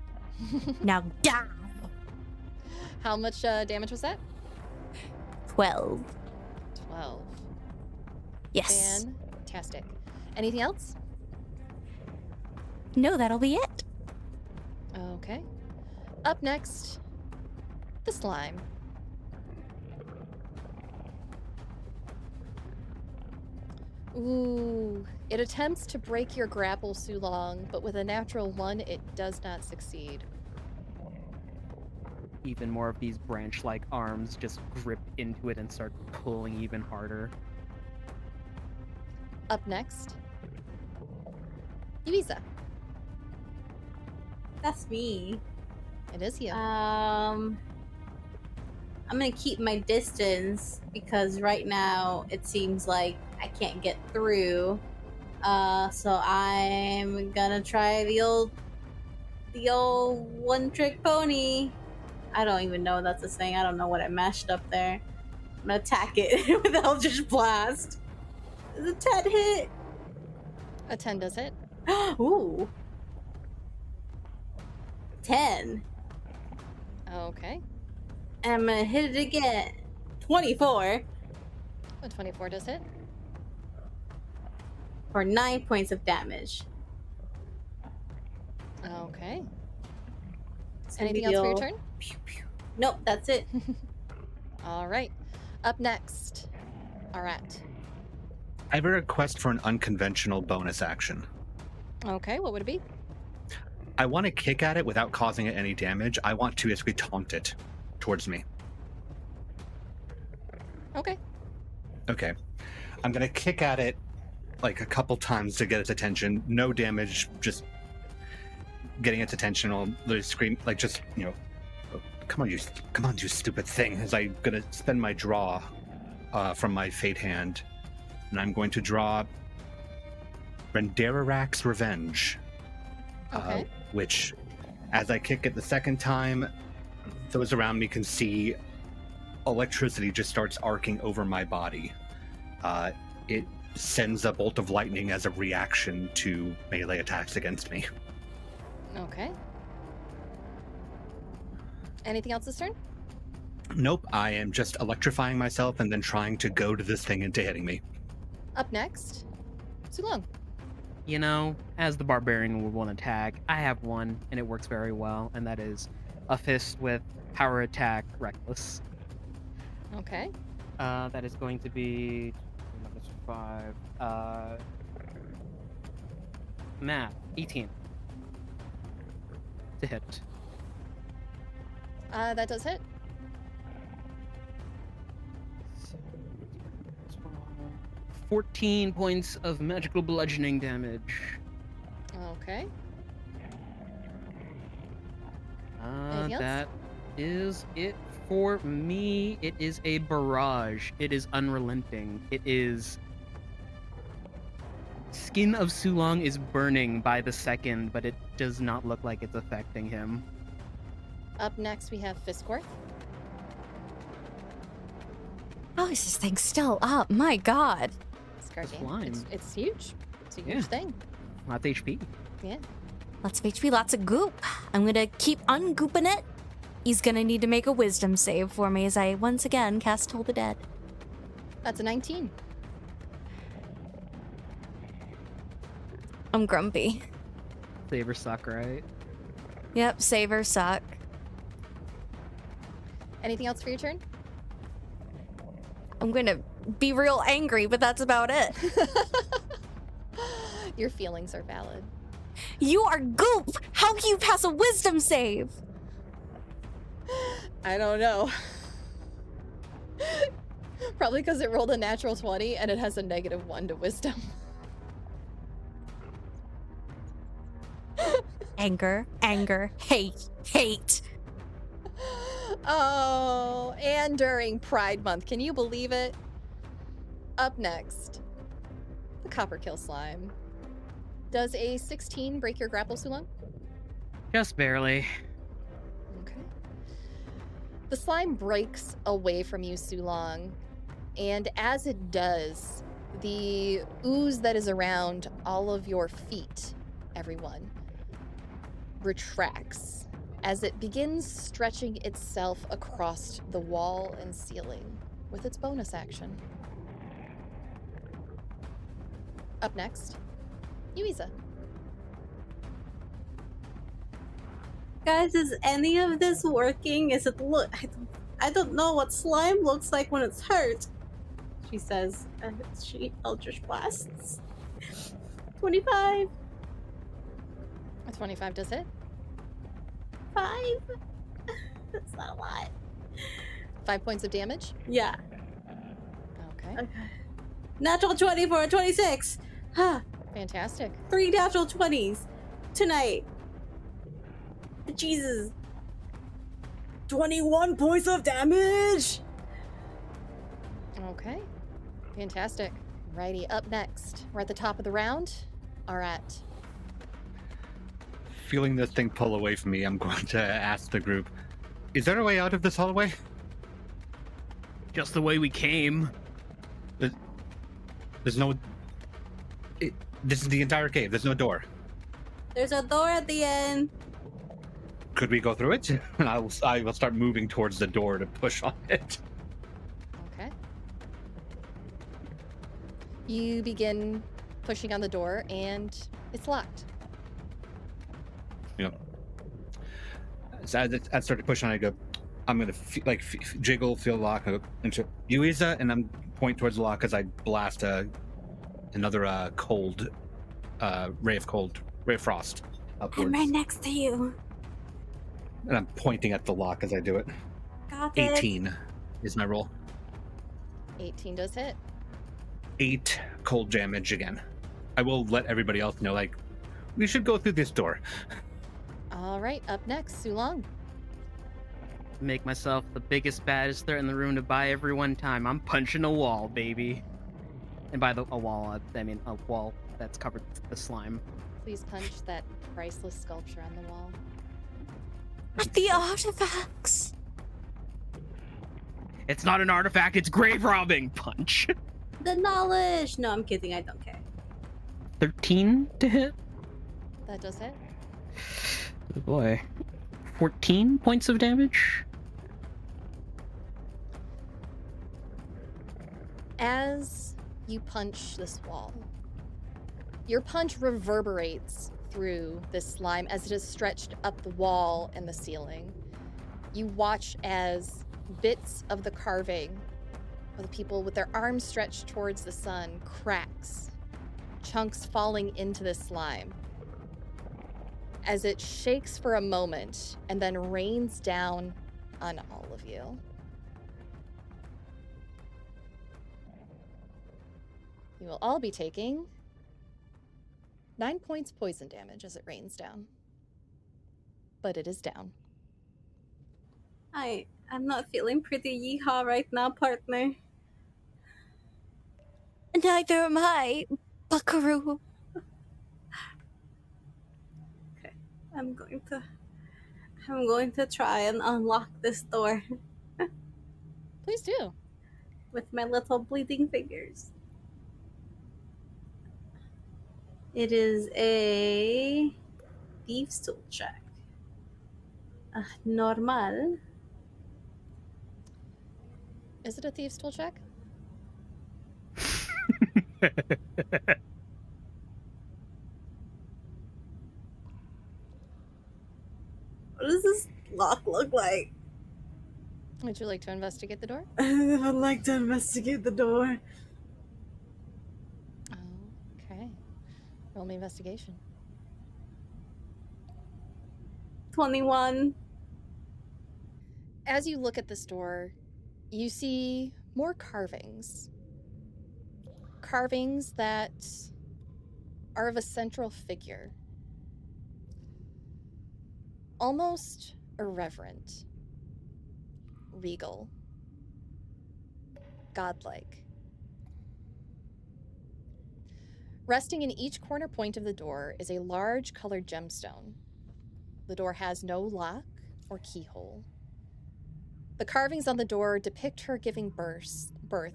Now down. How much damage was that? 12. 12. Yes. Fantastic. Anything else? No, that'll be it. Okay. Up next, the slime. Ooh. It attempts to break your grapple, Sulong, but with a natural 1, it does not succeed. Even more of these branch-like arms just grip into it and start pulling even harder. Up next, Yuiza. That's me. It is you. I'm gonna keep my distance because right now it seems like I can't get through. So I'm gonna try the old one-trick pony. I don't even know if that's a thing. I don't know what I mashed up there. I'm gonna attack it with Eldritch Blast. Is a 10 hit? A 10 does hit. Ooh. 10. Okay. And I'm gonna hit it again. 24 A 24 does hit. for 9 points of damage. Okay. It's gonna Anything else for your deal- turn? Pew, pew. Nope, that's it. All right. Up next, Arat. I have a request for an unconventional bonus action. Okay, what would it be? I want to kick at it without causing it any damage. I want to basically taunt it towards me. Okay. Okay. I'm going to kick at it like a couple times to get its attention. No damage, just getting its attention. I'll literally scream, like, just, you know, come on, you stupid thing. As I'm going to spend my draw from my fate hand. And I'm going to draw Rendererak's Revenge. Okay. Which, as I kick it the second time, those around me can see electricity just starts arcing over my body. It sends a bolt of lightning as a reaction to melee attacks against me. Okay. Anything else this turn? Nope, I am just electrifying myself and then trying to goad this thing into hitting me. Up next, Sulong. You know, as the barbarian would want to tag, I have one, and it works very well, and that is a fist with power attack reckless. Okay. That is going to be -5. Math 18 to hit. That does hit. 14 points of magical bludgeoning damage. Okay. Anything else? That is it for me. It is a barrage. It is unrelenting. It is... Skin of Sulong is burning by the second, but it does not look like it's affecting him. Up next, we have Fisscourth. How is this thing still up? My god. Scargine. Slime. It's huge. It's a huge Yeah. thing. Lots of HP. Yeah. Lots of HP, lots of goop. I'm gonna keep ungooping it. He's gonna need to make a wisdom save for me as I once again cast Toll the Dead. That's a 19. I'm grumpy. Savers suck, right? Yep, savers suck. Anything else for your turn? I'm gonna be real angry, but that's about it. Your feelings are valid. You are goop! How can you pass a wisdom save? I don't know. Probably because it rolled a natural 20 and it has a -1 to wisdom. Anger, anger, hate, hate. Oh, and during Pride Month. Can you believe it? Up next, the Copperkill Slime. Does a 16 break your grapple, Sulong? Just barely. Okay. The slime breaks away from you, Sulong, and as it does, the ooze that is around all of your feet, everyone, retracts as it begins stretching itself across the wall and ceiling with its bonus action. Up next, Yuiza. Guys, is any of this working? Is it look? I don't know what slime looks like when it's hurt. She says, and she Eldritch blasts. 25. A 25 does hit. 5. That's not a lot. 5 points of damage. Yeah. Okay. Okay. Natural 20 for a 26. Huh. Fantastic. 3 natural 20s tonight. Jesus. 21 points of damage. Okay. Fantastic. Righty, up next. We're at the top of the round. Arat. Feeling this thing pull away from me, I'm going to ask the group, is there a way out of this hallway? Just the way we came. There's no. This is the entire cave. There's no door. There's a door at the end. Could we go through it? And I will start moving towards the door to push on it. Okay. You begin pushing on the door, and it's locked. You know. So I started pushing on it. I go, I'm gonna jiggle, feel the lock. I go into Yuiza, and I'm point towards the lock as I blast another cold ray of frost upwards. I'm right next to you. And I'm pointing at the lock as I do it. Got it. 18 is my roll. 18 does hit. 8 cold damage again. I will let everybody else know, like, we should go through this door. All right, up next, Sulong. Make myself the biggest, baddest threat in the room to buy everyone time. I'm punching a wall, baby. And by a wall, I mean a wall that's covered with the slime. Please punch that priceless sculpture on the wall. The artifacts. It's not an artifact, it's grave robbing. Punch. The knowledge. No, I'm kidding. I don't care. 13 to hit. That does hit. Oh boy. 14 points of damage. As you punch this wall, your punch reverberates through this slime as it is stretched up the wall and the ceiling. You watch as bits of the carving of the people with their arms stretched towards the sun cracks, chunks falling into the slime, as it shakes for a moment and then rains down on all of you. You will all be taking 9 points poison damage as it rains down. But it is down. I'm not feeling pretty yeehaw right now, partner. Neither am I, buckaroo. Okay, I'm going to try and unlock this door Please do. with my little bleeding fingers. It is a thieves tool check. Normal. Is it a thieves tool check? What does this lock look like? Would you like to investigate the door? I'd like to investigate the door. Okay. Roll me investigation. 21. As you look at this door, you see more carvings. Carvings that are of a central figure. Almost irreverent. Regal. Godlike. Resting in each corner point of the door is a large colored gemstone. The door has no lock or keyhole. The carvings on the door depict her giving birth,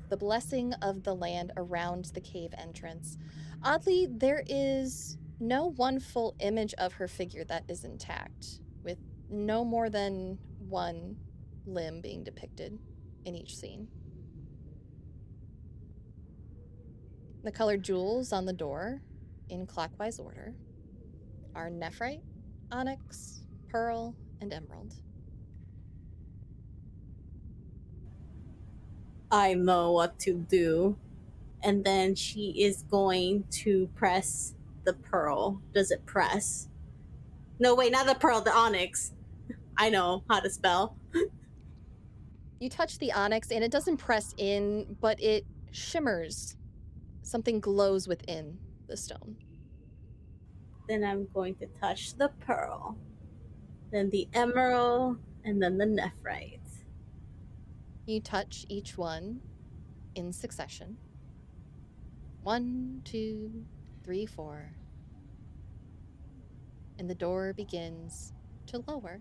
the blessing of the land around the cave entrance. Oddly, there is no one full image of her figure that is intact, with no more than one limb being depicted in each scene. The colored jewels on the door, in clockwise order, are nephrite, onyx, pearl, and emerald. I know what to do. And then she is going to press the pearl. Does it press? No, wait, not the pearl, the onyx. I know how to spell. You touch the onyx and it doesn't press in, but it shimmers. Something glows within the stone. Then I'm going to touch the pearl. Then the emerald, and then the nephrite. You touch each one in succession. 1, 2, 3, 4. And the door begins to lower.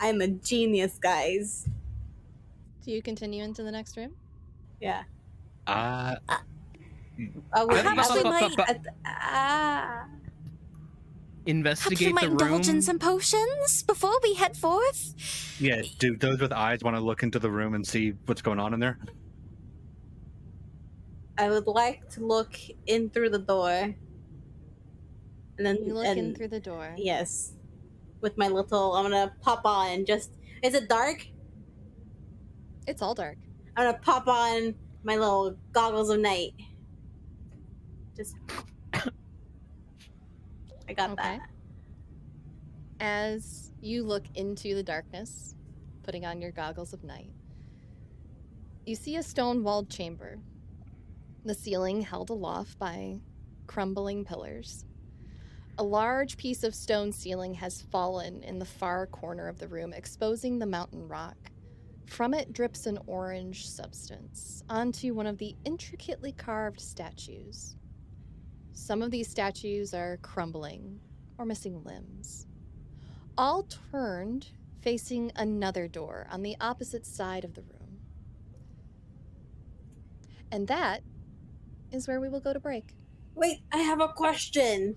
I'm a genius, guys. Do you continue into the next room? Yeah. Uh, Perhaps we might- Investigate Perhaps we might the indulge in room. some potions before we head forth. yeah, do those with eyes want to look into the room and see what's going on in there? I would like to look in through the door. And then You look in through the door. Yes. With my little, I'm gonna pop on just. Is it dark? It's all dark. I'm gonna pop on my little goggles of night. Just. I got Okay. that. As you look into the darkness, putting on your goggles of night, you see a stone-walled chamber. The ceiling held aloft by crumbling pillars. A large piece of stone ceiling has fallen in the far corner of the room, exposing the mountain rock. From it drips an orange substance onto one of the intricately carved statues. Some of these statues are crumbling or missing limbs, all turned facing another door on the opposite side of the room. And that is where we will go to break. Wait, I have a question.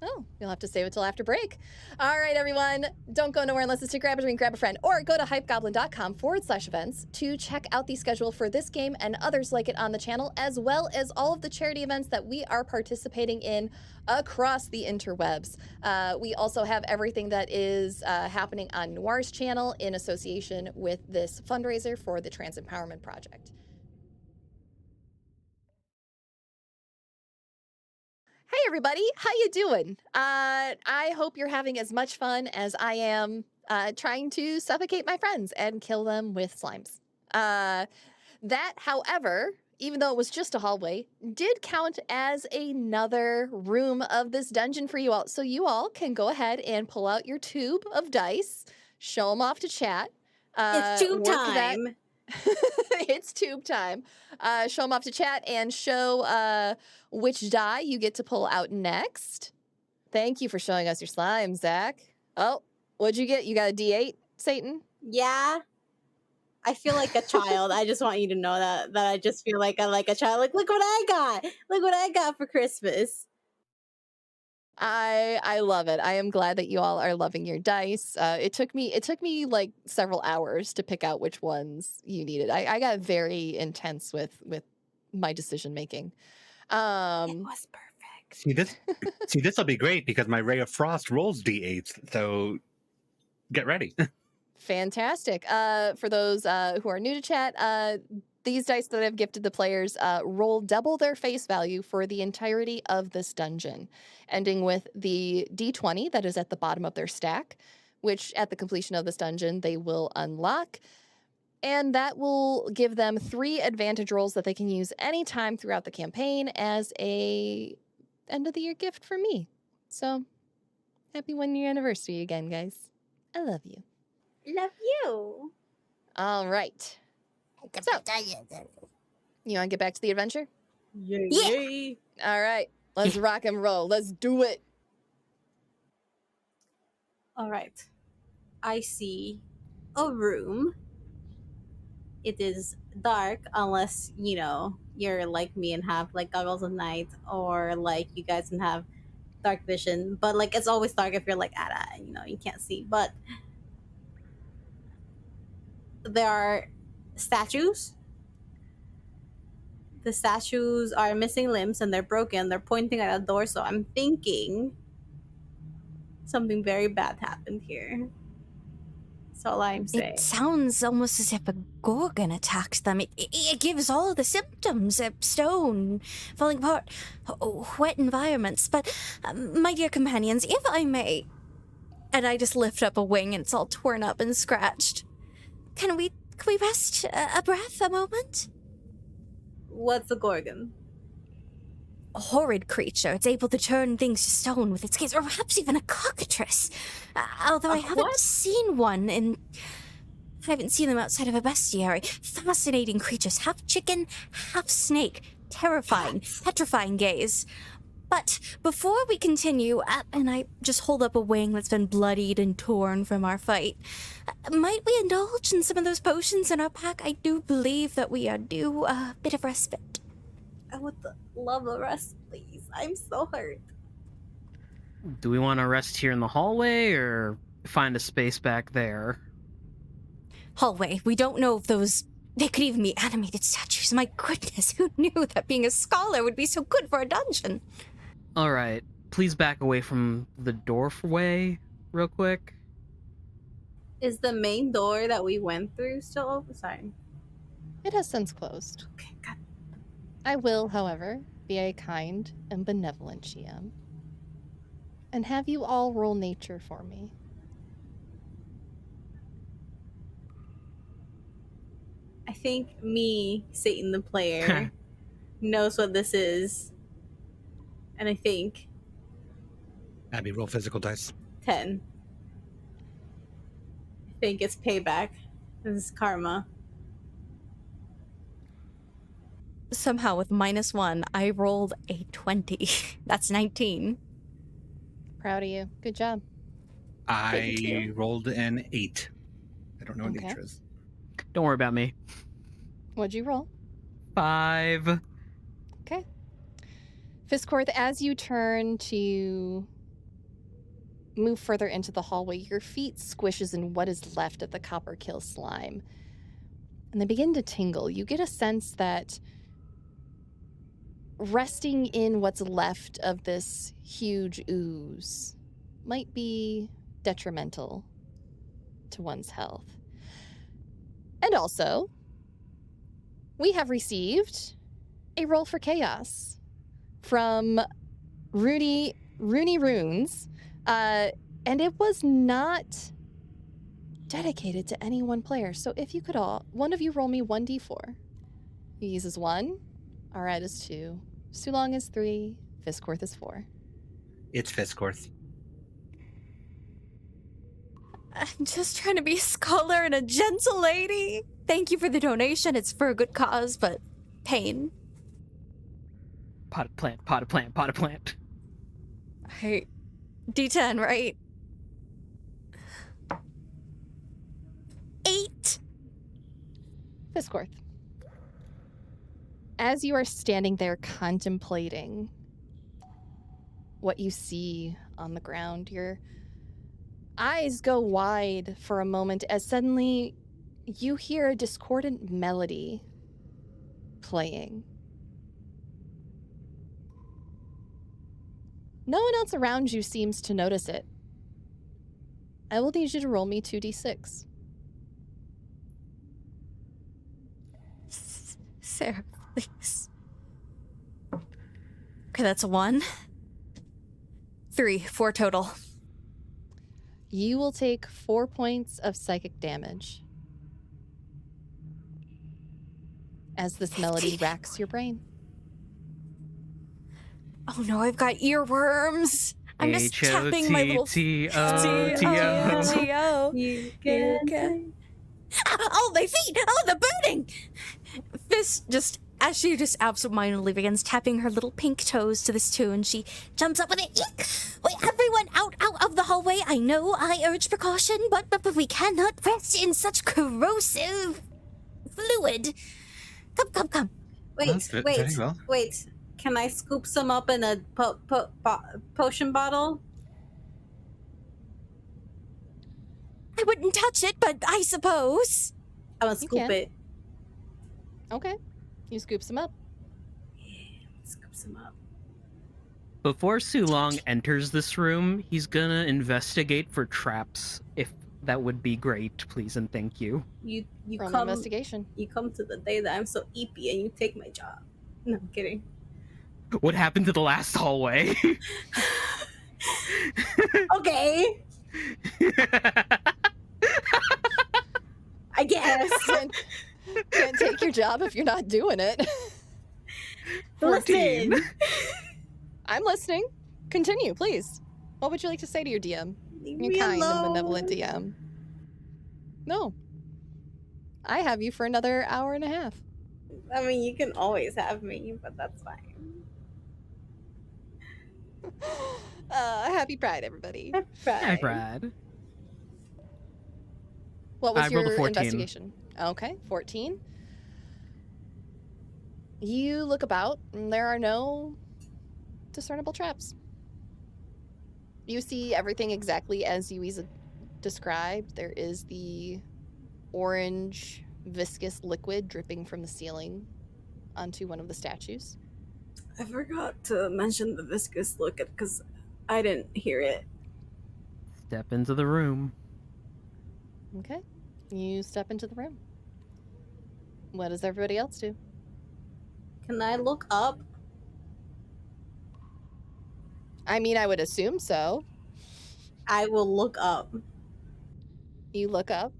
Oh, you'll have to save it till after break. All right, everyone. Don't go nowhere unless it's to grab a drink, grab a friend, or go to hypegoblin.com/events to check out the schedule for this game and others like it on the channel, as well as all of the charity events that we are participating in across the interwebs. We also have everything that is happening on Noir's channel in association with this fundraiser for the Trans Empowerment Project. Hey everybody, how you doing? I hope you're having as much fun as I am trying to suffocate my friends and kill them with slimes. That, however, even though it was just a hallway, did count as another room of this dungeon for you all. So you all can go ahead and pull out your tube of dice, show them off to chat. It's tube time. It's tube time. Show them off to chat and show which die you get to pull out next. Thank you for showing us your slime, Zach. Oh, what'd you get? You got a D8, Satan? Yeah. I feel like a child. I just want you to know that I just feel like a child. Like, look what I got. Look what I got for Christmas. I love it. I am glad that you all are loving your dice. It took me like several hours to pick out which ones you needed. I got very intense with my decision making. It was perfect. See, this will be great because my Ray of Frost rolls D8s, so get ready. Fantastic. For those who are new to chat, these dice that I've gifted the players roll double their face value for the entirety of this dungeon, ending with the D20 that is at the bottom of their stack, which at the completion of this dungeon they will unlock. And that will give them 3 advantage rolls that they can use anytime throughout the campaign as a end of the year gift for me. So, happy 1-year anniversary again, guys. I love you. Love you. All right. So, you want to get back to the adventure? Yay. All right. Let's rock and roll. Let's do it. All right. I see a room. It is dark unless, you're like me and have like goggles of night, or like you guys can have dark vision. But like it's always dark if you're like Arat, you can't see. But there are statues. The statues are missing limbs and they're broken. They're pointing at a door, so I'm thinking something very bad happened here. That's all I'm saying. It sounds almost as if a gorgon attacked them. It gives all the symptoms. Stone, falling apart, wet environments. But, my dear companions, if I may... And I just lift up a wing and it's all torn up and scratched. Can we rest a breath, a moment? What's a gorgon? A horrid creature. It's able to turn things to stone with its gaze, or perhaps even a cockatrice. Although I haven't seen one in... I haven't seen them outside of a bestiary. Fascinating creatures. Half chicken, half snake. Terrifying, petrifying gaze. But before we continue, and I just hold up a wing that's been bloodied and torn from our fight, might we indulge in some of those potions in our pack? I do believe that we are due a bit of respite. I would love a rest, please. I'm so hurt. Do we want to rest here in the hallway or find a space back there? Hallway, we don't know if those... They could even be animated statues. My goodness, who knew that being a scholar would be so good for a dungeon? All right, please back away from the doorway real quick. Is the main door that we went through still open? Sorry. It has since closed. Okay, God. I will, however, be a kind and benevolent GM and have you all roll nature for me. I think me, Satan the player, knows what this is. And I think Abby, roll physical dice. 10. I think it's payback. This is karma. Somehow with -1, I rolled a 20. That's 19. Proud of you. Good job. Thank I you. rolled an 8. I don't know what Okay. nature is. Don't worry about me. What'd you roll? 5. Okay. Fisscourth, as you turn to move further into the hallway, your feet squishes in what is left of the copper kill slime. And they begin to tingle. You get a sense that resting in what's left of this huge ooze might be detrimental to one's health. And also, we have received a roll for chaos from Rooney Runes, and it was not dedicated to any one player. So if you could one of you roll me 1d4. Yuiza is 1, Arat is 2, Sulong is 3, Fisscourth is 4. It's Fisscourth. I'm just trying to be a scholar and a gentle lady. Thank you for the donation. It's for a good cause, but pain. Potted plant, potted plant, potted plant. Hey, D10, right? 8. Fisscourth, as you are standing there contemplating what you see on the ground, your eyes go wide for a moment as suddenly you hear a discordant melody playing. No one else around you seems to notice it. I will need you to roll me 2d6. Sarah, please. Okay, that's a 1. 3, 4 total. You will take 4 points of psychic damage as this melody racks your brain. Oh no, I've got earworms. I'm just tapping my little... H-O-T-T-O-T-O. You can. Oh, my feet! Oh, the burning! Fist just, as she just absentmindedly begins tapping her little pink toes to this tune, she jumps up with it. Eek! Wait, everyone out of the hallway. I know I urge precaution, but we cannot rest in such corrosive fluid. Come. Wait. Very well. Wait. Can I scoop some up in a potion bottle? I wouldn't touch it, but I suppose. I'm gonna scoop can. it. Okay. You scoop some up. Scoop some up. Before Sulong enters this room, he's gonna investigate for traps. If that would be great, please and thank you. You Roll an come. investigation. You come to the day that I'm so eepy and you take my job. No, I'm kidding. What happened to the last hallway? Okay, I guess. Can't take your job if you're not doing it. 14. Listen. I'm listening. Continue, please. What would you like to say to your DM? Leave Your me kind alone. and benevolent DM. No. I have you for another hour and a half. I mean, you can always have me, but that's fine. Happy Pride, everybody. Hi, Brad. What was I rolled a your 14. investigation? Okay, 14. You look about, and there are no discernible traps. You see everything exactly as Yuiza described. There is the orange, viscous liquid dripping from the ceiling onto one of the statues. I forgot to mention the viscous liquid because I didn't hear it. Step into the room. Okay. You step into the room. What does everybody else do? Can I look up? I mean, I would assume so. I will look up. You look up.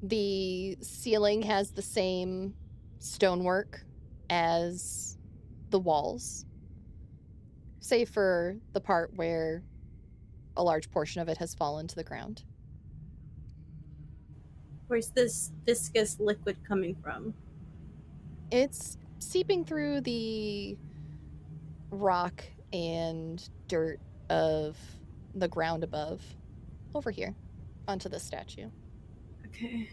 The ceiling has the same stonework as the walls, save for the part where a large portion of it has fallen to the ground. Where's this viscous liquid coming from? It's seeping through the rock and dirt of the ground above, over here, onto the statue. Okay.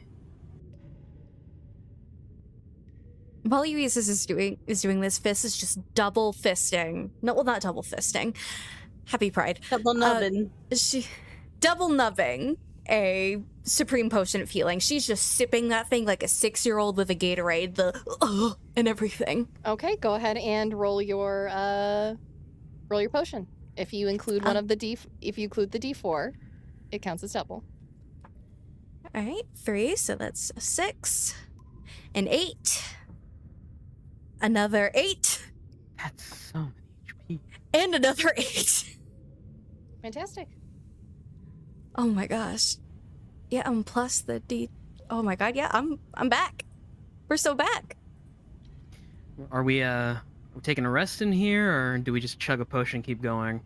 While Yuiza is doing this, Fist is just double fisting. No, well, not double fisting. Happy Pride. Double nubbin. She double nubbing a supreme potion of healing. She's just sipping that thing like a 6-year-old with a Gatorade, and everything. Okay, go ahead and roll your potion. If you include one of the if you include the D4, it counts as double. All right, 3, so that's a 6, an 8, another 8, That's so many HP. and another 8. Fantastic. Oh my gosh. Yeah, plus the D. Oh my god, yeah, I'm back. We're so back. Are we taking a rest in here, or do we just chug a potion and keep going?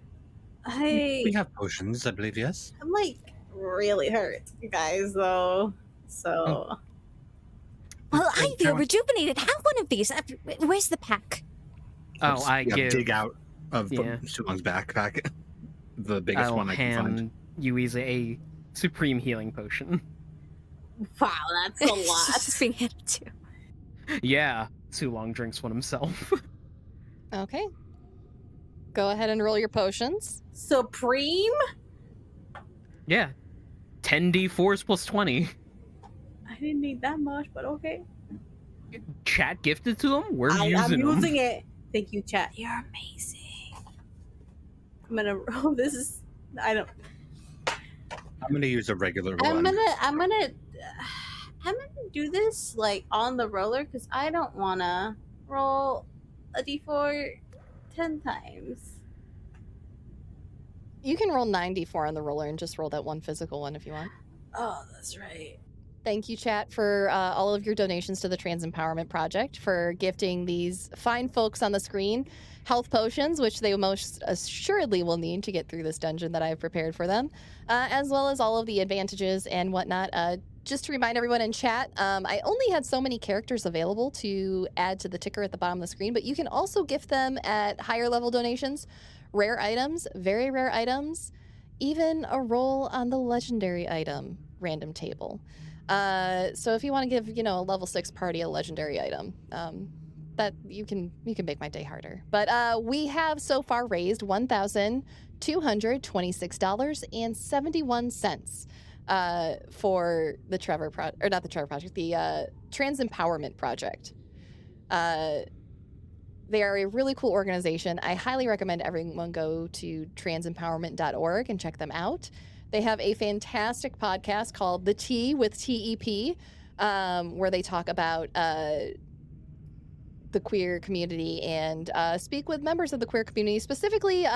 We have potions, I believe, yes. I'm like really hurt, guys, though. So. Well, I feel rejuvenated. Have one of these. Where's the pack? Oh, I give. dig out of Yeah. Sulong's backpack. The biggest one I can find. hand Yuiza a supreme healing potion. Wow, that's a She's lot. just being handed to. Yeah, Sulong drinks one himself. Okay. Go ahead and roll your potions. Supreme? Yeah, 10d4s plus 20. I didn't need that much, but okay. Chat gifted to them. We're I'm using them. using it. Thank you, chat. You're amazing. I'm gonna roll. This is. I don't. I'm gonna use a regular I'm one. gonna do this like on the roller because I don't wanna roll a d4 10 times. You can roll 94 on the roller and just roll that one physical one if you want. Oh, that's right. Thank you, chat, for all of your donations to the Trans Empowerment Project, for gifting these fine folks on the screen health potions, which they most assuredly will need to get through this dungeon that I have prepared for them, as well as all of the advantages and whatnot. Just to remind everyone in chat, I only had so many characters available to add to the ticker at the bottom of the screen, but you can also gift them at higher level donations. Rare items, very rare items, even a roll on the legendary item random table. So if you want to give, a level 6 party a legendary item, that you can make my day harder. But we have so far raised $1,226.71 for the the Trans Empowerment Project. They are a really cool organization. I highly recommend everyone go to transempowerment.org and check them out. They have a fantastic podcast called The Tea with TEP, where they talk about the queer community and speak with members of the queer community, specifically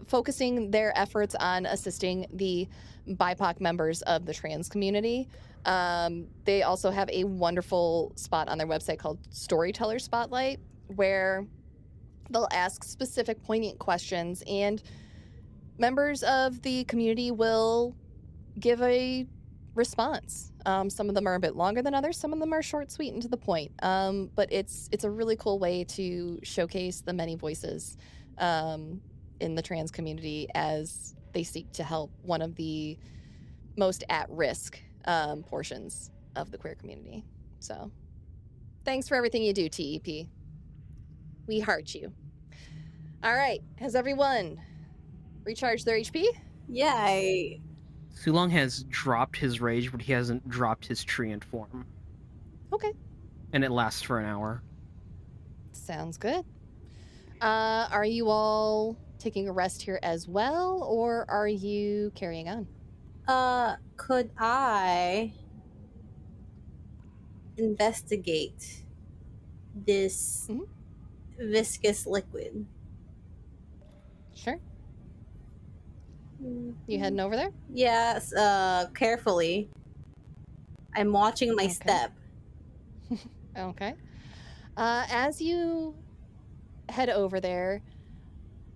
focusing their efforts on assisting the BIPOC members of the trans community. They also have a wonderful spot on their website called Storyteller Spotlight, where they'll ask specific poignant questions and members of the community will give a response. Some of them are a bit longer than others. Some of them are short, sweet, and to the point. But it's a really cool way to showcase the many voices in the trans community as they seek to help one of the most at-risk portions of the queer community. So thanks for everything you do, TEP. We heart you. All right, has everyone recharged their HP? Yeah, Sulong has dropped his rage, but he hasn't dropped his treant form. Okay, And it lasts for an hour. sounds good. Are you all taking a rest here as well, or are you carrying on? could I investigate this Mhm. viscous liquid? Sure. You heading over there? Yes, carefully. I'm watching my Okay. step. Okay. As you head over there,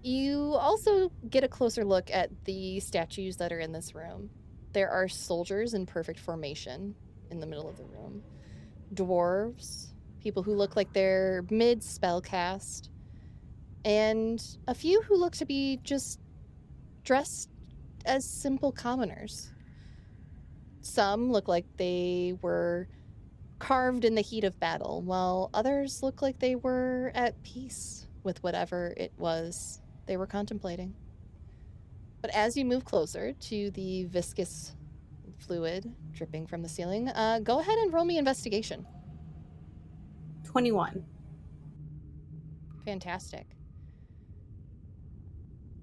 you also get a closer look at the statues that are in this room. There are soldiers in perfect formation in the middle of the room, dwarves, people who look like they're mid spellcast, and a few who look to be just dressed as simple commoners. Some look like they were carved in the heat of battle, while others look like they were at peace with whatever it was they were contemplating. But as you move closer to the viscous fluid dripping from the ceiling, go ahead and roll me investigation. 21. Fantastic.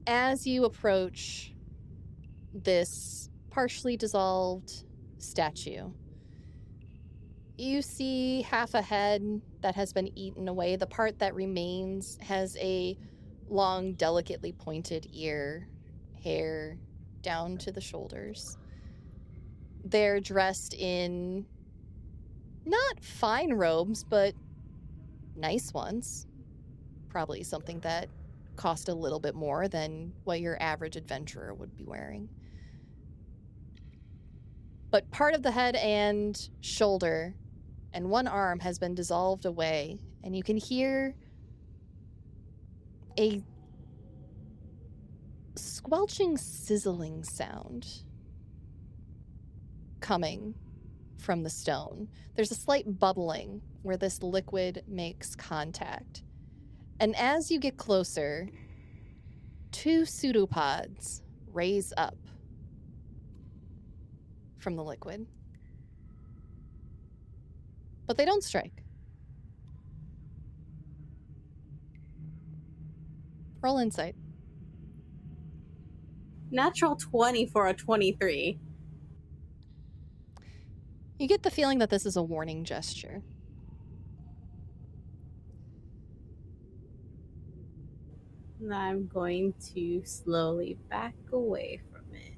As you approach this partially dissolved statue, you see half a head that has been eaten away. The part that remains has a long, delicately pointed ear, hair down to the shoulders. They're dressed in not fine robes, but nice ones. Probably something that cost a little bit more than what your average adventurer would be wearing. But part of the head and shoulder and one arm has been dissolved away, and you can hear a squelching, sizzling sound coming from the stone. There's a slight bubbling where this liquid makes contact. And as you get closer, two pseudopods raise up from the liquid. But they don't strike. Roll insight. Natural 20 for a 23. You get the feeling that this is a warning gesture. I'm going to slowly back away from it.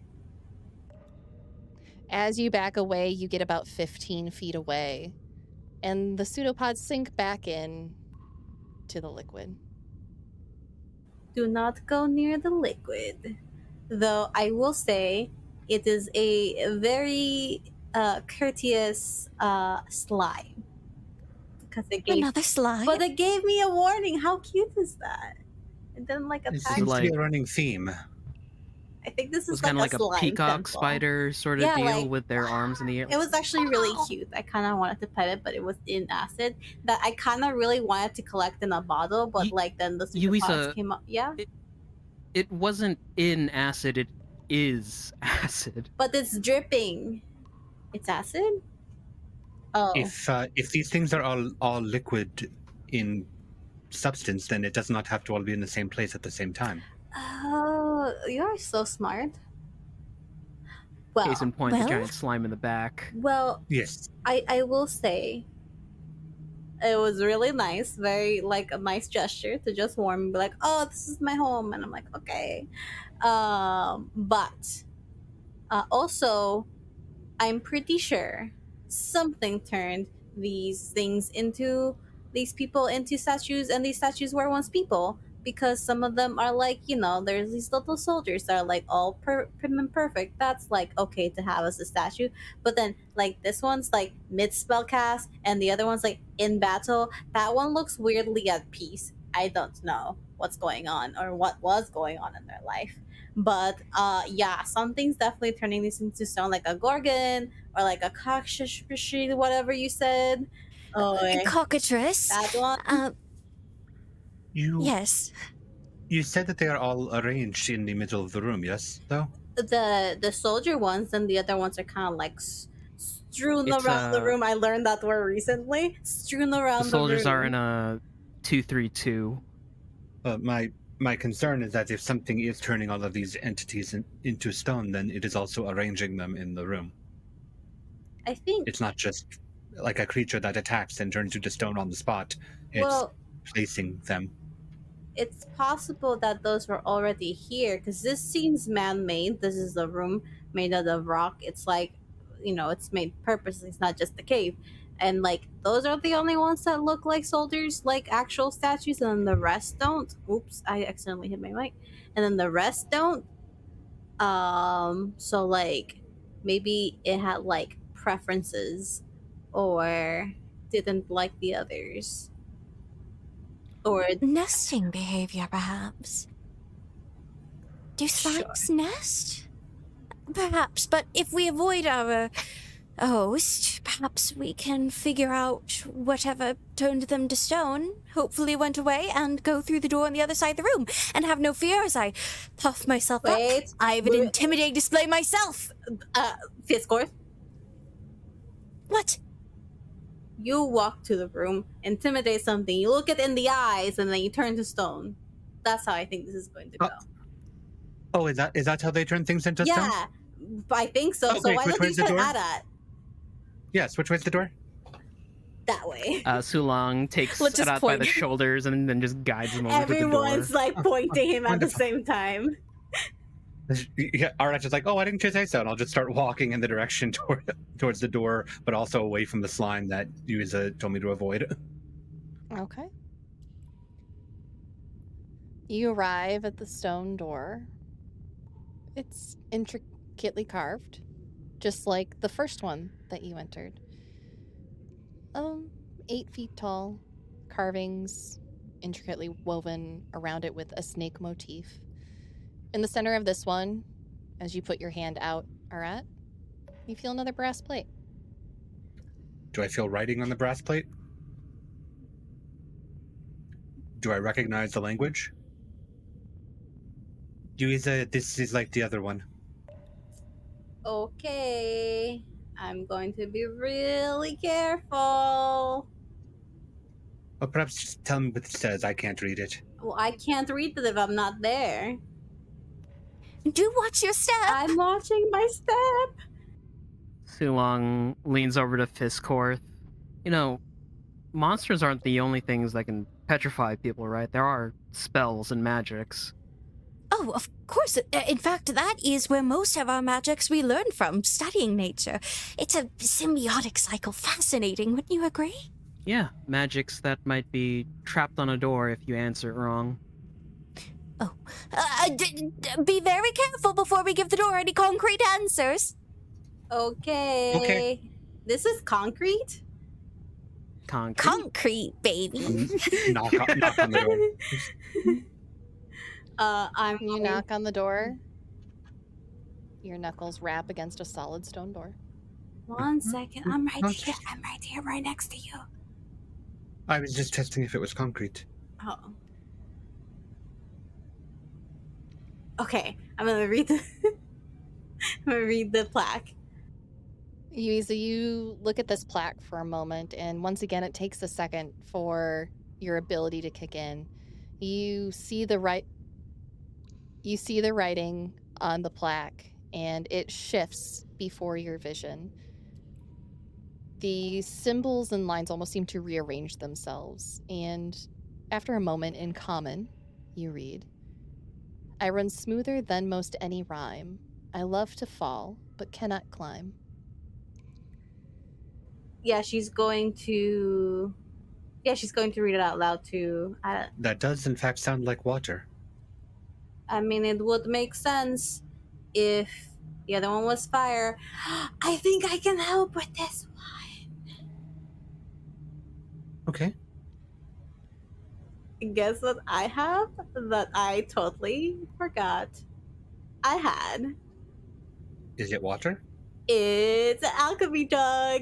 As you back away, you get about 15 feet away, and the pseudopods sink back in to the liquid. Do not go near the liquid. Though I will say it is a very courteous slime. Because it gave Another slime? But it gave me a warning. How cute is that? It didn't like It attack. seems to be like- a running theme. I think this It was is kind of like a slime peacock stencil. spider sort of Yeah, deal like- with their arms in the air. It was actually really Wow. cute. I kind of wanted to pet it, but it was in acid. That I kind of really wanted to collect in a bottle, but like then the Yuiza, pseudopods came up. Yeah, It wasn't in acid, it is acid. but it's dripping. It's acid. Oh, If these things are all liquid in substance, then it does not have to all be in the same place at the same time. oh, you are so smart. Well, Case in point, the well? giant slime in the back. well, Yes. I will say it was really nice, very like a nice gesture to just warm me, be like, oh, this is my home, and I'm like, okay. But also, I'm pretty sure something turned these people into statues, and these statues were once people, because some of them are like, there's these little soldiers that are like all prim and perfect. That's like okay to have as a statue, but then like this one's like mid spell cast, and the other one's like in battle. That one looks weirdly at peace. I don't know what's going on or what was going on in their life. But yeah, something's definitely turning this into stone, like a gorgon or like a Kshizhin, whatever you said. Oh, Cockatrice. that one. You Yes. you said that they are all arranged in the middle of the room, yes, though? The soldier ones and the other ones are kind of like strewn It's, around the room. I learned that word recently. Strewn around The soldiers room. are in a 232. My concern is that if something is turning all of these entities into stone, then it is also arranging them in the room. I think. It's not just like a creature that attacks and turns into stone on the spot. It's Well, placing them. it's possible that those were already here because this seems man-made. This is a room made out of rock. It's like, it's made purposely. It's not just the cave. And like those are the only ones that look like soldiers, like actual statues, and then the rest don't. Oops, I accidentally hit my mic. And then the rest don't. So like maybe it had like preferences or didn't like the others. Or Nesting behavior, perhaps. Do Sure. slimes nest? Perhaps, but if we avoid our host, perhaps we can figure out whatever turned them to stone, hopefully went away, and go through the door on the other side of the room. And have no fear as I puff myself up. Wait, I have an intimidating display myself. Fisscourth, What? you walk to the room, intimidate something, you look it in the eyes, and then you turn to stone. That's how I think this is going to go. Oh, is that how they turn things into stone? Yeah, I think so. Okay, So why which don't way's you the turn door? Arat Yes, which way's the door? that way? Sulong takes Let's just Arat by the point. shoulders and then just guides him over to the Everyone's door. like pointing him at the Wonderful. same time. Yeah, Arat's just like, oh, why didn't you say so? And I'll just start walking in the direction towards the door, but also away from the slime that Yuiza told me to avoid. Okay. You arrive at the stone door. It's intricately carved, just like the first one that you entered. 8 feet tall, carvings intricately woven around it with a snake motif. In the center of this one, as you put your hand out, Arat, you feel another brass plate. Do I feel writing on the brass plate? Do I recognize the language? Yuiza, this is like the other one. Okay, I'm going to be really careful. Or perhaps just tell me what it says. I can't read it. Well, I can't read it if I'm not there. Do watch your step. I'm watching my step. Sulong leans over to Fisscourth. Monsters aren't the only things that can petrify people, right? There are spells and magics. Oh, of course. In fact, that is where most of our magics we learn from, studying nature. It's a symbiotic cycle. Fascinating, wouldn't you agree? Yeah, magics that might be trapped on a door if you answer it wrong. Oh. Be very careful before we give the door any concrete answers. Okay. This is concrete? Concrete. Concrete, baby. knock on the door. You knock on the door. Your knuckles rap against a solid stone door. 1 second. I'm right here. I'm right here, right next to you. I was just testing if it was concrete. Oh. Okay, I'm gonna read the. I'm gonna read the plaque. Yuiza, you look at this plaque for a moment, and once again, it takes a second for your ability to kick in. You see the writing on the plaque, and it shifts before your vision. The symbols and lines almost seem to rearrange themselves, and after a moment in common, you read, I run smoother than most any rhyme. I love to fall, but cannot climb. Yeah, she's going to read it out loud too. That does, in fact, sound like water. I mean, it would make sense if the other one was fire. I think I can help with this one. Okay. guess what I have that I totally forgot I had? Is it water? It's an alchemy jug.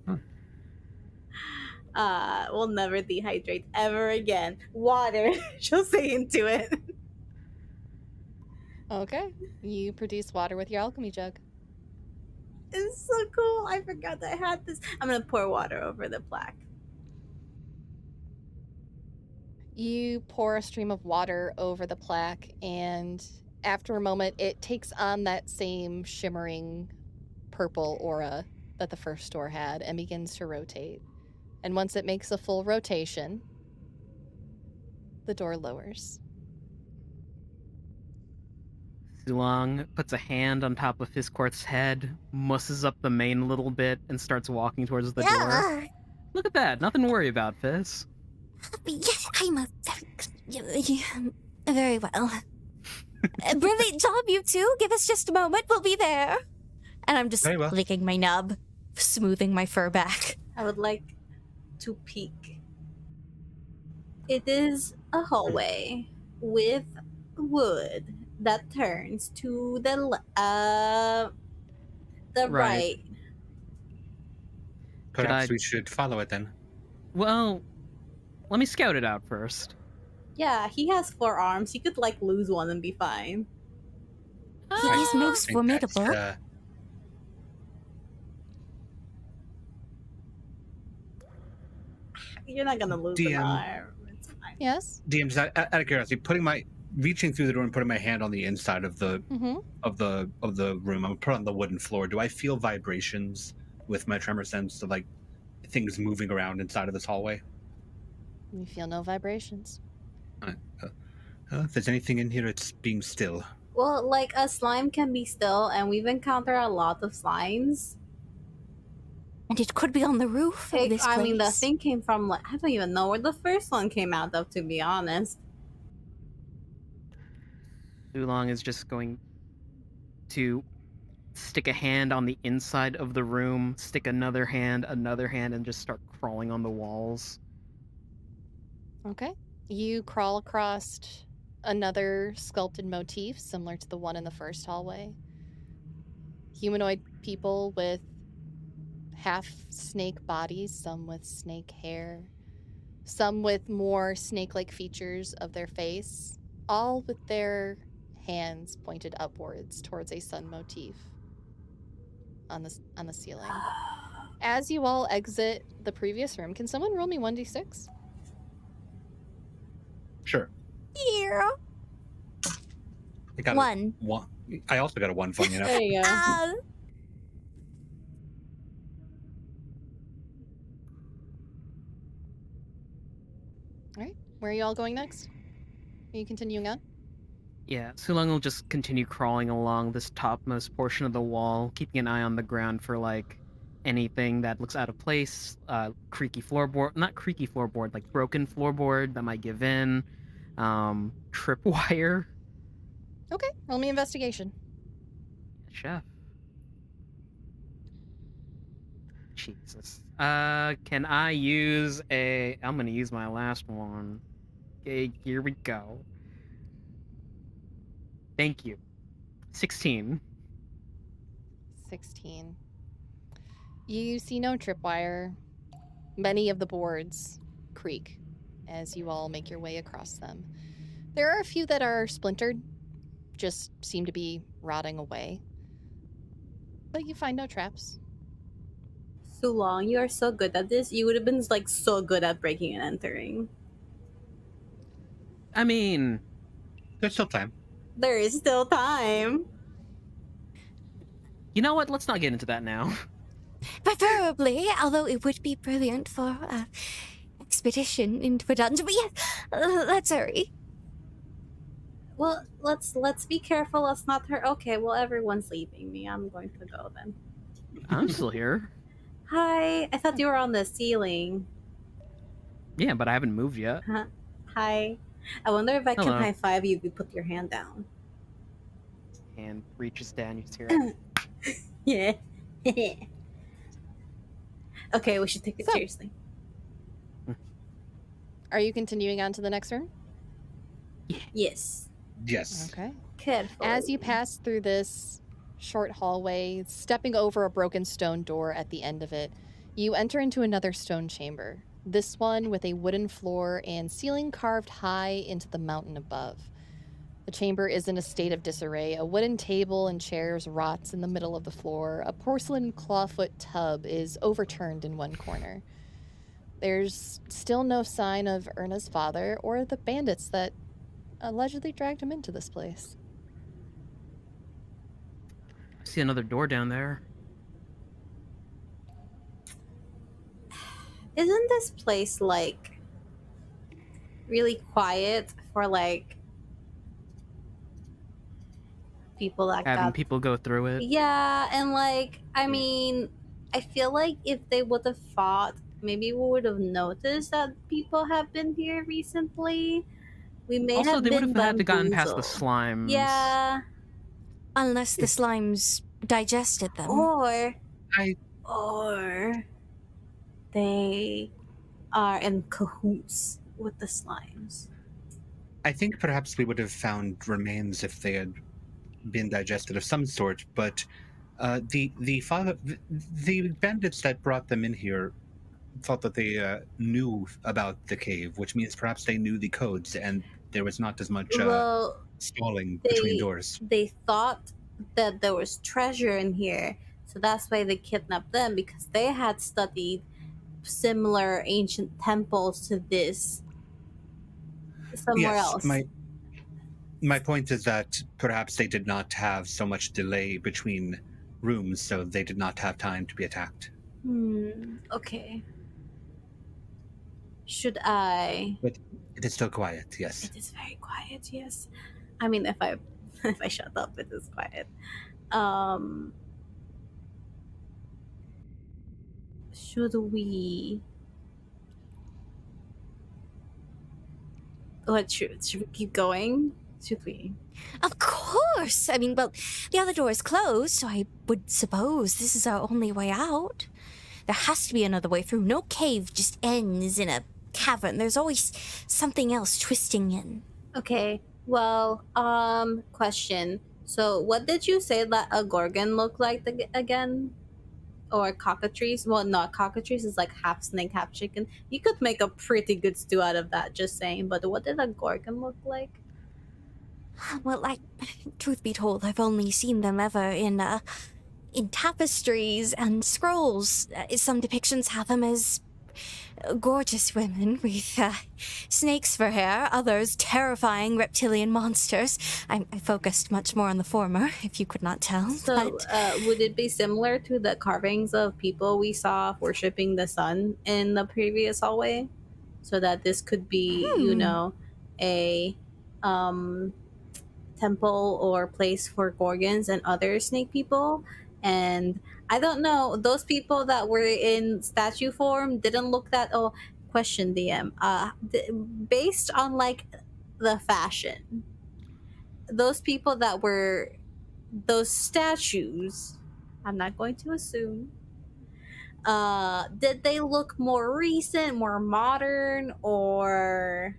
Hmm. We'll never dehydrate ever again. Water. She'll say into it. Okay. You produce water with your alchemy jug. It's so cool. I forgot that I had this. I'm gonna pour water over the plaque. You pour a stream of water over the plaque, and after a moment, it takes on that same shimmering purple aura that the first door had and begins to rotate. And once it makes a full rotation, the door lowers. Sulong puts a hand on top of Fisscourth's head, musses up the mane a little bit, and starts walking towards the door. Yeah. Look at that. Nothing to worry about, Fizz. Yes, I'm a very well. Brilliant job, you two. Give us just a moment. We'll be there. And I'm just Very well. licking my nub, smoothing my fur back. I would like to peek. It is a hallway with wood that turns to the right. Perhaps I- we should follow it then. Well, let me scout it out first. Yeah, he has 4 arms. He could like lose one and be fine. He is most I think that's, formidable. You're not gonna lose an DM. arm. It's fine. Yes? DM's out of curiosity, reaching through the door and putting my hand on the inside of the Mm-hmm. of the room. I'm put on the wooden floor. Do I feel vibrations with my tremor sense of like things moving around inside of this hallway? You feel no vibrations. If there's anything in here, it's being still. Well, like a slime can be still, and we've encountered a lot of slimes. And it could be on the roof of this place. I mean, the thing came from like I don't even know where the first one came out of, to be honest. Sulong is just going to stick a hand on the inside of the room, stick another hand, and just start crawling on the walls. Okay. You crawl across another sculpted motif similar to the one in the first hallway. Humanoid people with half snake bodies, some with snake hair, some with more snake-like features of their face, all with their hands pointed upwards towards a sun motif on the ceiling. As you all exit the previous room, can someone roll me 1d6? Sure. Yeah. I got One. One. I also got a 1, funny enough. There you go. All right. Where are you all going next? Are you continuing on? Yeah, Sulong will just continue crawling along this topmost portion of the wall, keeping an eye on the ground for like anything that looks out of place, creaky floorboard, not creaky floorboard, like broken floorboard that might give in, tripwire. Okay. Roll me investigation. Chef. Jesus. Can I use I'm gonna use my last one. Okay, here we go. Thank you. 16. 16. You see no tripwire. Many of the boards creak as you all make your way across them. There are a few that are splintered, just seem to be rotting away. But you find no traps. Sulong, you are so good at this. You would have been like so good at breaking and entering. I mean, There's still time. There is still time. you know what? Let's not get into that now. Preferably, although it would be brilliant for expedition into a dungeon. But yeah, let's hurry. Well, let's be careful. Let's not hurt. Okay, well everyone's leaving me. I'm going to go then. I'm still here. Hi, I thought you were on the ceiling. Yeah, but I haven't moved yet. Hi. I wonder if I can Hello. high five you if you put your hand down. And reaches down, you just hear it. Yeah. Okay, we should take it So- seriously. Are you continuing on to the next room? Yes. Yes. Okay. Careful. As you pass through this short hallway, stepping over a broken stone door at the end of it, you enter into another stone chamber. This one with a wooden floor and ceiling carved high into the mountain above. The chamber is in a state of disarray. A wooden table and chairs rots in the middle of the floor. A porcelain clawfoot tub is overturned in one corner. There's still no sign of Erna's father or the bandits that allegedly dragged him into this place. I see another door down there. Isn't this place like really quiet for like people that Having got people go through it. Yeah, and like I mean, I feel like if they would have fought, maybe we would have noticed that people have been here recently. We may Also, have they would been have had to gotten past the bamboozled. slimes. Yeah, Unless the slimes digested them. or I or they are in cahoots with the slimes. I think perhaps we would have found remains if they had been digested of some sort, but the bandits that brought them in here thought that they knew about the cave, which means perhaps they knew the codes, and there was not as much Well, stalling between they doors. they thought that there was treasure in here, so that's why they kidnapped them, because they had studied similar ancient temples to this somewhere Yes, else. my point is that perhaps they did not have so much delay between rooms, so they did not have time to be attacked. Okay. Should I? But it is still quiet, yes. It is very quiet. Yes. I mean, if I if I shut up, it is quiet. Um. Should we? What should we keep going? Should we? Of course! I mean, well, the other door is closed, so I would suppose this is our only way out. There has to be another way through. No cave just ends in a cavern. There's always something else twisting in. Okay. Well, question. So, what did you say that a gorgon looked like again? Or cockatrice? Well, not cockatrice is like half snake, half chicken. You could make a pretty good stew out of that, just saying. But what did a gorgon look like? Well, truth be told, I've only seen them ever in tapestries and scrolls. Some depictions have them as gorgeous women with snakes for hair, others terrifying reptilian monsters. I focused much more on the former, if you could not tell. So, but would it be similar to the carvings of people we saw worshipping the sun in the previous hallway? So that this could be, a temple or place for gorgons and other snake people. And I don't know, those people that were in statue form didn't look that. Oh, question DM. Based on like the fashion, those people that were those statues, I'm not going to assume. Did they look more recent, more modern, or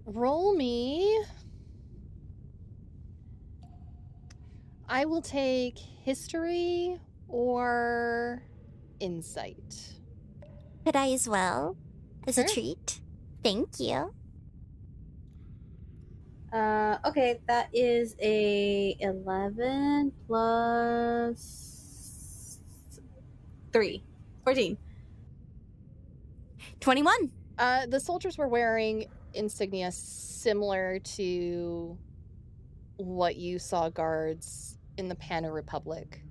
Roll me. I will take history or insight. could I as well? As a Sure. treat? Thank you. okay, that is a 11 plus 3. 14. 21. The soldiers were wearing insignia similar to what you saw guards in the Pana Republic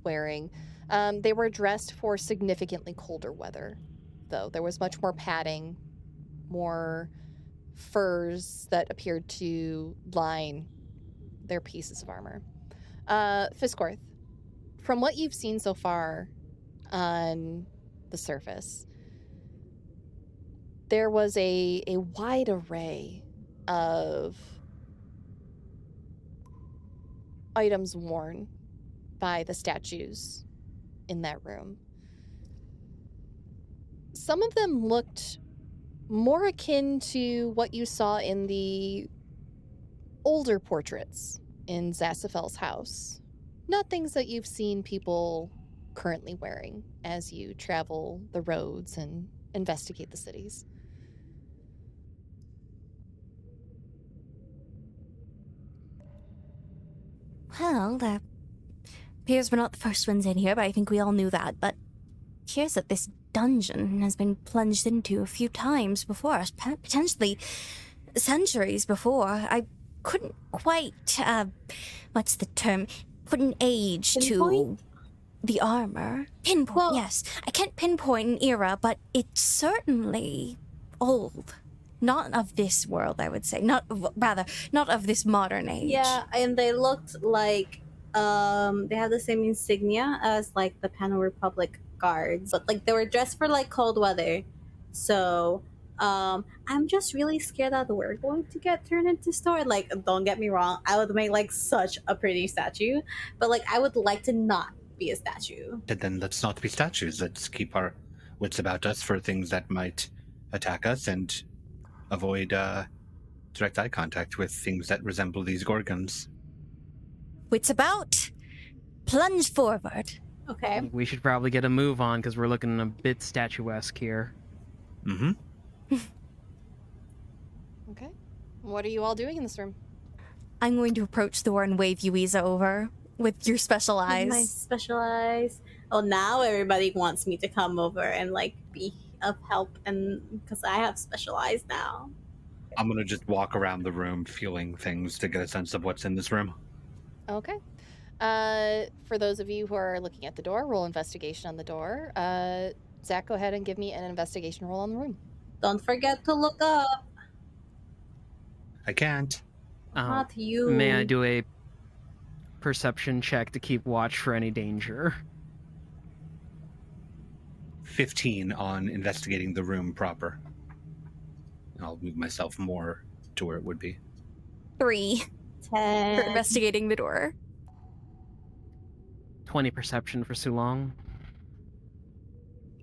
wearing. They were dressed for significantly colder weather, though. There was much more padding, more furs that appeared to line their pieces of armor. Fisscourth, from what you've seen so far on the surface, there was a wide array of items worn by the statues in that room. some of them looked more akin to what you saw in the older portraits in Zasaphel's house. Not things that you've seen people currently wearing as you travel the roads and investigate the cities. Well, there appears we're not the first ones in here, but I think we all knew that. But here's that this dungeon has been plunged into a few times before us, potentially centuries before. I couldn't quite, what's the term? Put an age Pinpoint? to the armor. Pinpoint, Well- yes. I can't pinpoint an era, but it's certainly old. Not of this world, I would say. Not of this modern age. Yeah, and they looked like they had the same insignia as like the Panel Republic guards, but like they were dressed for like cold weather. So I'm just really scared that we're going to get turned into stone. Like, don't get me wrong, I would make like such a pretty statue, but like I would like to not be a statue. And then let's not be statues. Let's keep our wits about us for things that might attack us and avoid direct eye contact with things that resemble these gorgons. Wits about. Plunge forward. I Okay. think we should probably get a move on because we're looking a bit statuesque here. Mm-hmm. Okay. What are you all doing in this room? I'm going to approach the door and wave Yuiza over with your special eyes. My special eyes. Oh, now everybody wants me to come over and like be of help, and because I have special eyes now. I'm going to just walk around the room feeling things to get a sense of what's in this room. Okay. For those of you who are looking at the door, roll investigation on the door. Zach, go ahead and give me an investigation roll on the room. Don't forget to look up. I can't. Not you. May I do a perception check to keep watch for any danger? 15 on investigating the room proper. I'll move myself more to where it would be. 3 for 10. investigating the door. 20 perception for Sulong.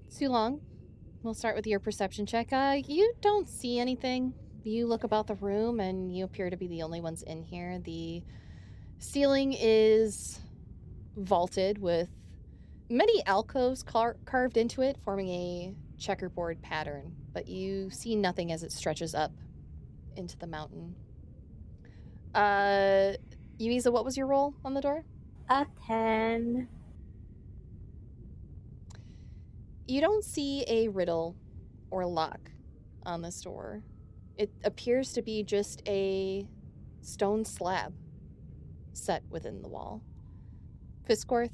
Sulong, we'll start with your perception check. You don't see anything. You look about the room and you appear to be the only ones in here. The ceiling is vaulted with many alcoves carved into it, forming a checkerboard pattern, but you see nothing as it stretches up into the mountain. Yuiza, what was your roll on the door? A 10. You don't see a riddle or lock on this door. It appears to be just a stone slab set within the wall. Fisscourth,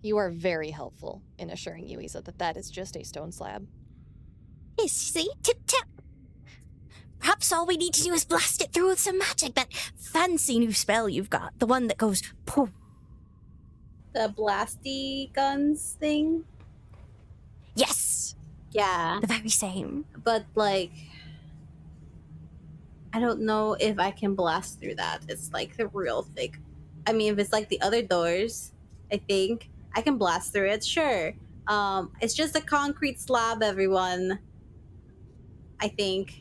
you are very helpful in assuring Yuiza that that is just a stone slab. Yes, see? Tip-tap. Perhaps all we need to do is blast it through with some magic. That fancy new spell you've got. The one that goes poof. The blasty guns thing. Yes! Yeah, The very same. but like, I don't know if I can blast through that. It's like the real thick. I mean, if it's like the other doors, I think I can blast through it. Sure. It's just a concrete slab, everyone. I think.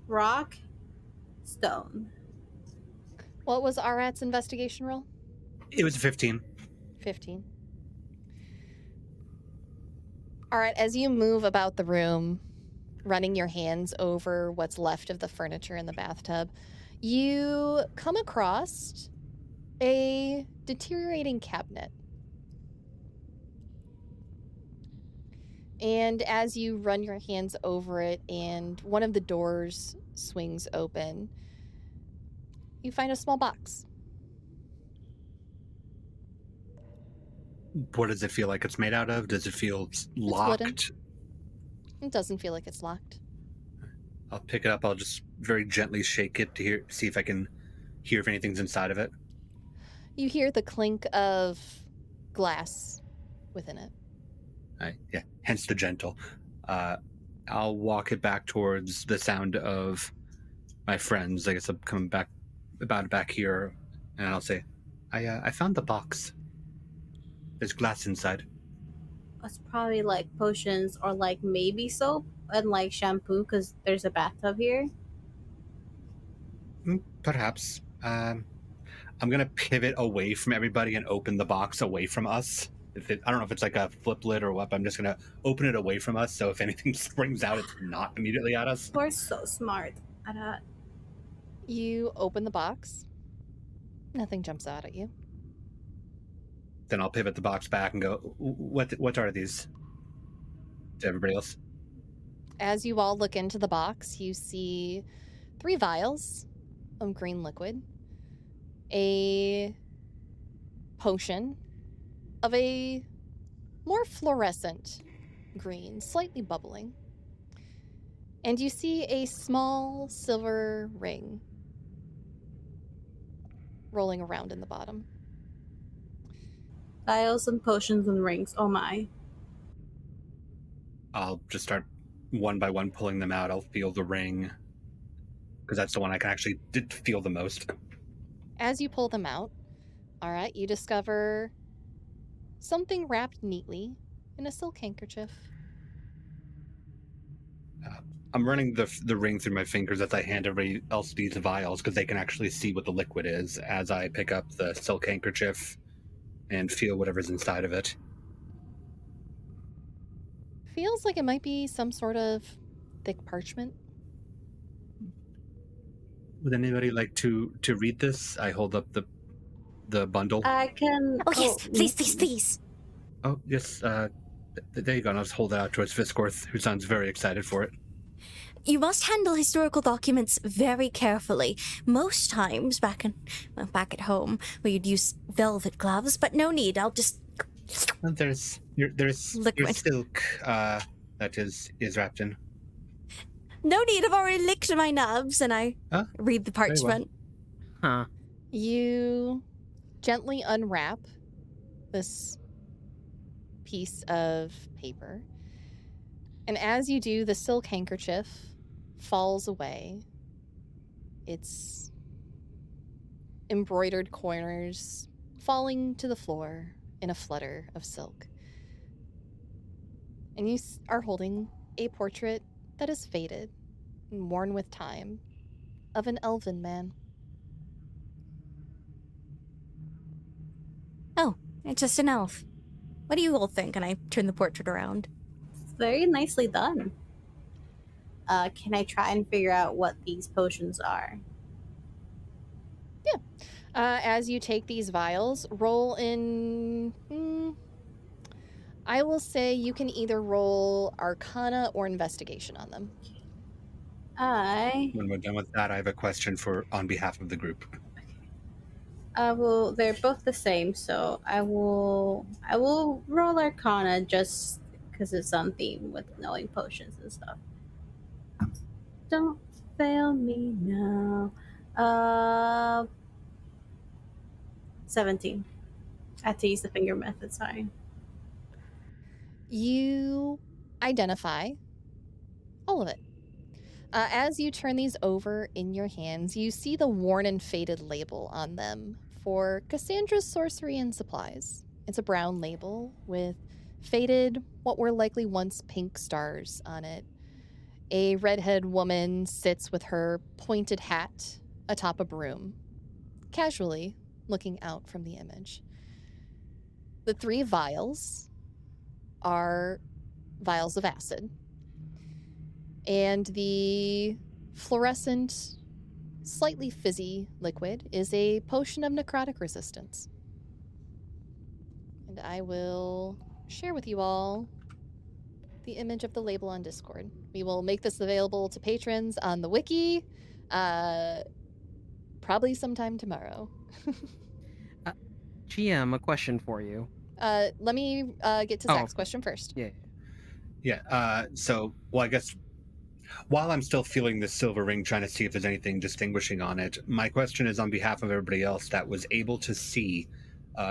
Rock, stone. What was Arat's investigation roll? It was a 15. 15. All right, as you move about the room, running your hands over what's left of the furniture in the bathtub, you come across a deteriorating cabinet. And as you run your hands over it and one of the doors swings open, you find a small box. What does it feel like it's made out of? Does it feel locked? wooden. It doesn't feel like it's locked. I'll pick it up. I'll just very gently shake it to see if I can hear if anything's inside of it. You hear the clink of glass within it. Yeah, hence the gentle. I'll walk it back towards the sound of my friends. I guess I'm coming back here, and I'll say, I found the box. There's glass inside. it's probably like potions or like maybe soap and like shampoo because there's a bathtub here. Perhaps. I'm gonna pivot away from everybody and open the box away from us. I don't know if it's like a flip lid or what, but I'm just gonna open it away from us. So if anything springs out, it's not immediately at us. We're so smart. Arat. You open the box. Nothing jumps out at you. Then I'll pivot the box back and go, what are these? To everybody else. As you all look into the box, you see 3 vials of green liquid, a potion of a more fluorescent green, slightly bubbling, and you see a small silver ring rolling around in the bottom. Vials and potions and rings. Oh my. I'll just start one by one pulling them out. I'll feel the ring because that's the one I can actually feel the most. As you pull them out, all right, you discover something wrapped neatly in a silk handkerchief. I'm running the ring through my fingers as I hand everybody else these vials because they can actually see what the liquid is as I pick up the silk handkerchief and feel whatever's inside of it. Feels like it might be some sort of thick parchment. Would anybody like to read this? I hold up the bundle. I can. Oh, yes, please, please, please. Oh, yes. There you go. And I'll just hold it out towards Fisscourth, who sounds very excited for it. You must handle historical documents very carefully. Most times, back at home, we'd use velvet gloves, but no need. I'll just. And there's your Liquid. silk that is wrapped in. No need. I've already licked my nubs, and I read the Very well. parchment. Huh. You gently unwrap this piece of paper, and as you do, the silk handkerchief falls away. Its embroidered corners falling to the floor in a flutter of silk. And you are holding a portrait that is faded and worn with time of an elven man. Oh, it's just an elf. What do you all think? And I turn the portrait around. It's very nicely done. Can I try and figure out what these potions are? As you take these vials, roll in. I will say you can either roll Arcana or Investigation on them. When we're done with that, I have a question on behalf of the group. They're both the same, so I will roll Arcana just because it's on theme with knowing potions and stuff. Don't fail me now. 17. I had to use the finger method, sorry. You identify all of it. As you turn these over in your hands, you see the worn and faded label on them for Cassandra's Sorcery and Supplies. It's a brown label with faded, what were likely once pink stars on it. A redhead woman sits with her pointed hat atop a broom, casually looking out from the image. The 3 vials are vials of acid, and the fluorescent, slightly fizzy liquid is a potion of necrotic resistance. And I will share with you all the image of the label on Discord. We will make this available to patrons on the wiki, probably sometime tomorrow. GM, a question for you. Let me get to Zach's question first. Yeah. Yeah. So, well, I guess while I'm still feeling this silver ring, trying to see if there's anything distinguishing on it, my question is on behalf of everybody else that was able to see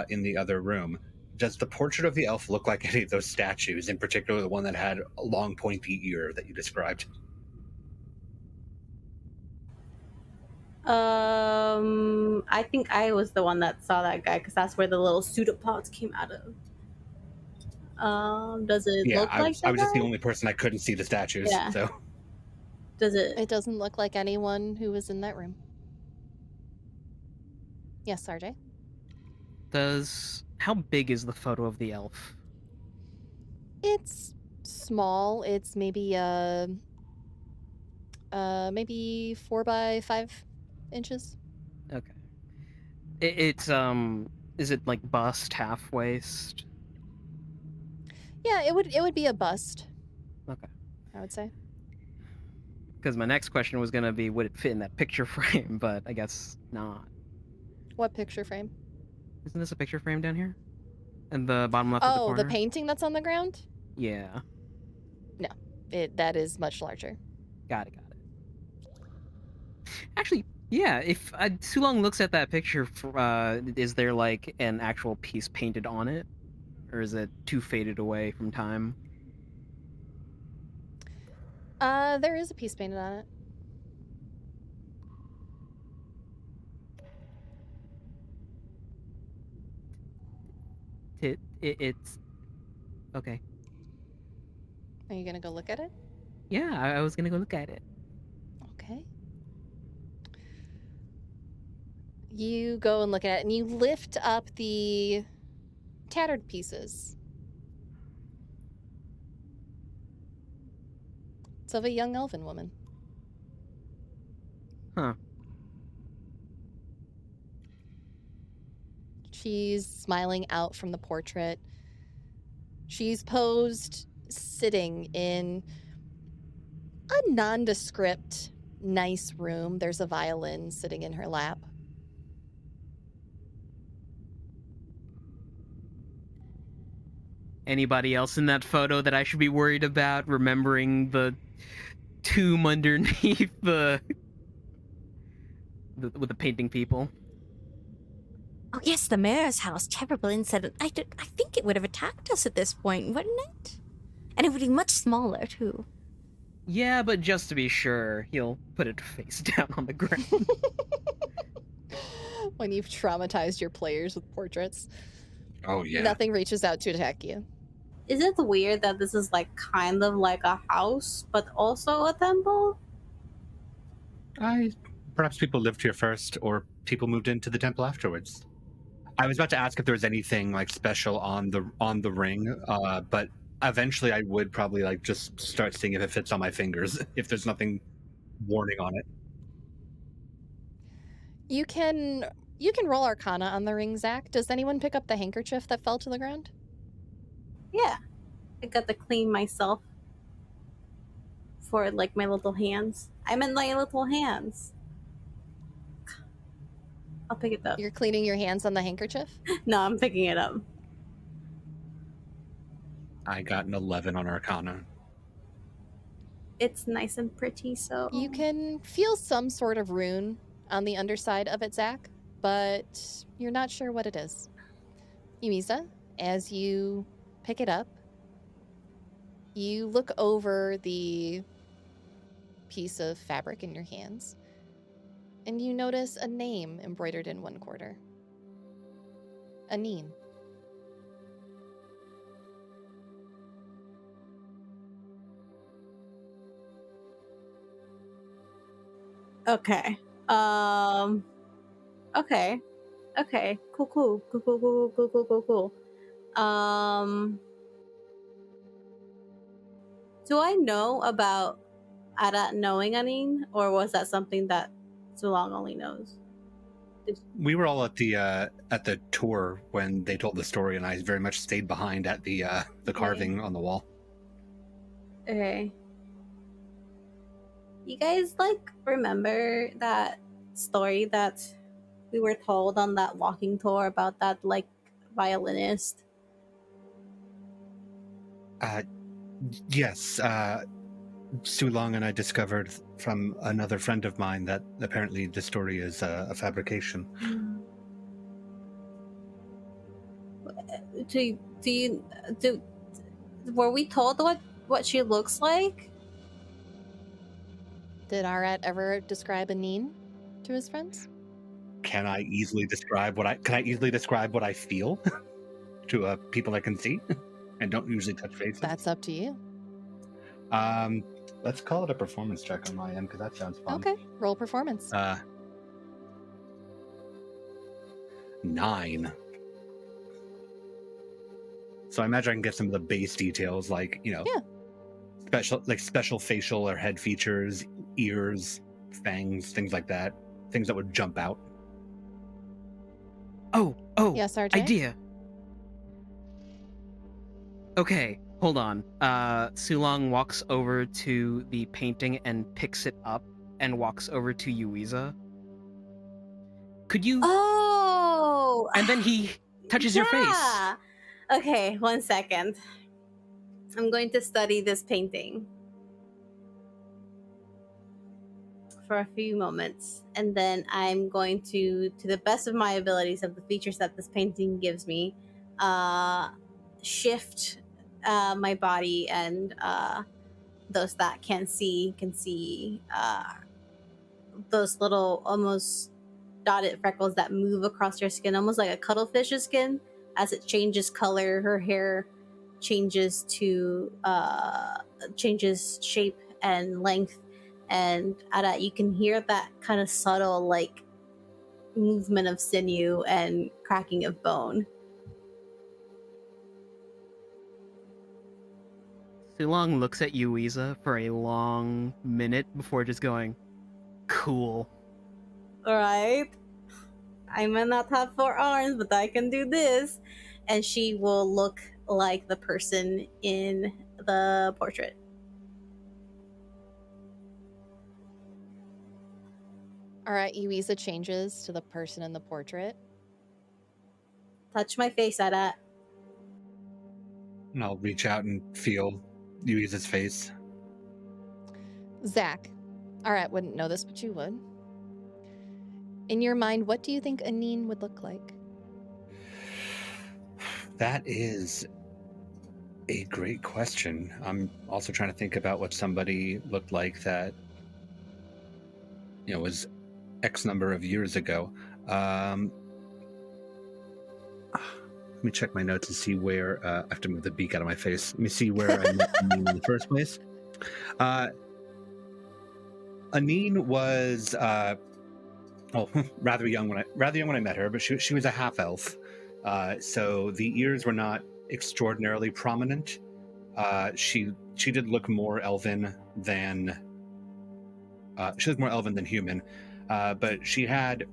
in the other room. Does the portrait of the elf look like any of those statues, in particular the one that had a long pointy ear that you described? I think I was the one that saw that guy because that's where the little pseudopods came out of. Does it Yeah, look like I the was just the guy? only person I couldn't see the statues. Yeah. So Does it? It doesn't look like anyone who was in that room. Yes, RJ? How big is the photo of the elf? It's small. It's maybe maybe 4 by 5 inches. Okay. It's is it like bust, half waist? Yeah, it would be a bust, Okay. I would say. Because my next question was gonna be, would it fit in that picture frame? But I guess not. What picture frame? Isn't this a picture frame down here? In the bottom left of the Oh, corner? the painting that's on the ground? Yeah. That is much larger. Got it. Actually, yeah, if Sulong looks at that picture, is there like an actual piece painted on it? Or is it too faded away from time? There is a piece painted on it. It's okay. Are you gonna go look at it? Yeah, I was gonna go look at it. Okay. You go and look at it, and you lift up the tattered pieces. It's of a young elven woman. Huh. She's smiling out from the portrait. She's posed sitting in a nondescript, nice room. There's a violin sitting in her lap. Anybody else in that photo that I should be worried about remembering the tomb underneath with the painting people? Oh yes, the mayor's house. Terrible incident. I think it would have attacked us at this point, wouldn't it? And it would be much smaller too. Yeah, but just to be sure, he'll put it face down on the ground. When you've traumatized your players with portraits, oh yeah. nothing reaches out to attack you. Is it weird that this is like kind of like a house, but also a temple? Perhaps people lived here first, or people moved into the temple afterwards. I was about to ask if there was anything like special on the ring, but eventually I would probably like just start seeing if it fits on my fingers, if there's nothing warning on it. You can roll Arcana on the ring, Zach. Does anyone pick up the handkerchief that fell to the ground? Yeah. I got to clean myself for like my little hands. I meant my little hands. I'll pick it up. You're cleaning your hands on the handkerchief? No, I'm picking it up. I got an 11 on Arcana. It's nice and pretty, so You can feel some sort of rune on the underside of it, Zach, but you're not sure what it is. Yuiza, as you pick it up, you look over the piece of fabric in your hands, and you notice a name embroidered in one corner. Anine. okay. Okay. Okay. Cool. Do I know about Arat knowing Anine, or was that something that Zulong only knows? We were all at the tour when they told the story, and I very much stayed behind at the carving on the wall. Okay. You guys like remember that story that we were told on that walking tour about that like violinist? Yes, Sulong and I discovered from another friend of mine that apparently the story is a fabrication. Were we told what she looks like? Did Arat ever describe Anine to his friends? Can I easily describe what I feel to people I can see? and don't usually touch faces. That's up to you. Let's call it a performance check on my end because that sounds fun. Okay, roll performance. 9. So I imagine I can get some of the base details, like, you know, special facial or head features, ears, fangs, things like that, things that would jump out. Oh, Yes, RJ? idea. Okay, hold on. Sulong walks over to the painting and picks it up and walks over to Yuiza. Could you? Oh! And then he touches your face. Okay, 1 second. I'm going to study this painting for a few moments, and then I'm going to the best of my abilities of the features that this painting gives me, shift my body, and those that can see those little almost dotted freckles that move across her skin, almost like a cuttlefish's skin. As it changes color, her hair changes to changes shape and length, and Arat, you can hear that kind of subtle like movement of sinew and cracking of bone. Sulong looks at Yuiza for a long minute before just going, "Cool." All right, I might not have 4 arms, but I can do this. And she will look like the person in the portrait. All right, Yuiza changes to the person in the portrait. Touch my face, Arat. And I'll reach out and feel Yuiza's face. Zach. All right, wouldn't know this, but you would. In your mind, what do you think Anine would look like? That is a great question. I'm also trying to think about what somebody looked like that, you know, was X number of years ago. Let me check my notes and see where I have to move the beak out of my face. Let me see where I met Anine in the first place. Anine was rather young when I met her, but she was a half elf. So the ears were not extraordinarily prominent. She did look more elven than human, but she had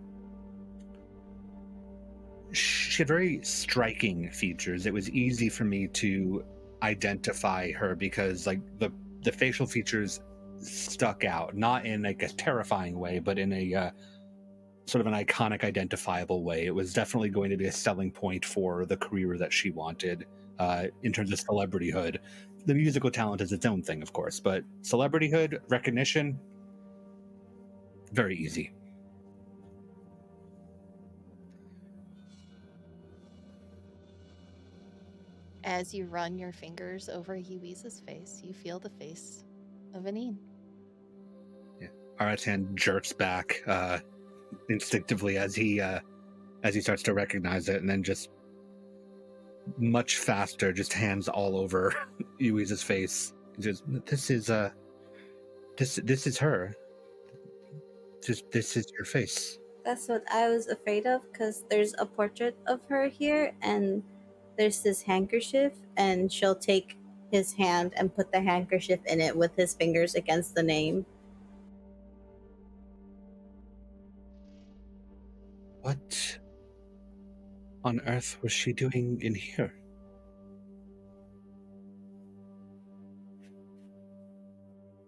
very striking features. It was easy for me to identify her because like the facial features stuck out, not in like a terrifying way, but in a sort of an iconic, identifiable way. It was definitely going to be a selling point for the career that she wanted in terms of celebrityhood. The musical talent is its own thing, of course, but celebrityhood, recognition, very easy. As you run your fingers over Yuiza's face, you feel the face of Anine. Yeah. Arat's hand jerks back instinctively as he starts to recognize it, and then just much faster, just hands all over Yuiza's face. Just this is her. This is your face. That's what I was afraid of, because there's a portrait of her here, and there's this handkerchief, and she'll take his hand and put the handkerchief in it with his fingers against the name. What on earth was she doing in here?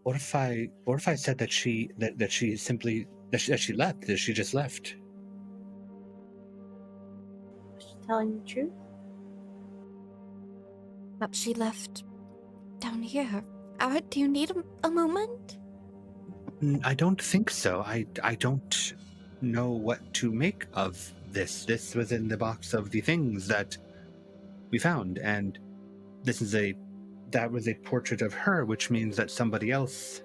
What if I said that she left? That she just left? Was she telling the truth? Perhaps she left down here. Arat, do you need a moment? I don't think so. I don't know what to make of this. This was in the box of the things that we found, and that was a portrait of her, which means that somebody else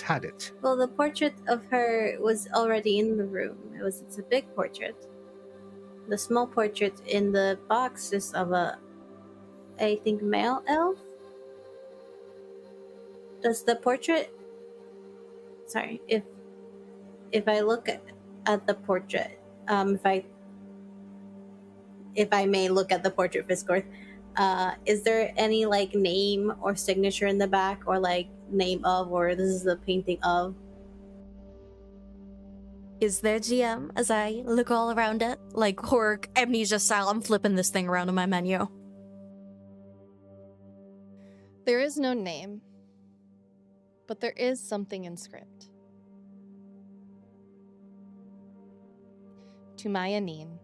had it. Well, the portrait of her was already in the room. It's a big portrait. The small portrait in the box is of a I think, male elf. Does the portrait? Sorry, if I look at the portrait, if I may look at the portrait, Fisscourth, is there any like name or signature in the back, or like name of, or this is the painting of? Is there, GM, as I look all around it? Like horror amnesia style, I'm flipping this thing around on my menu. There is no name, but there is something in script. To my Anine,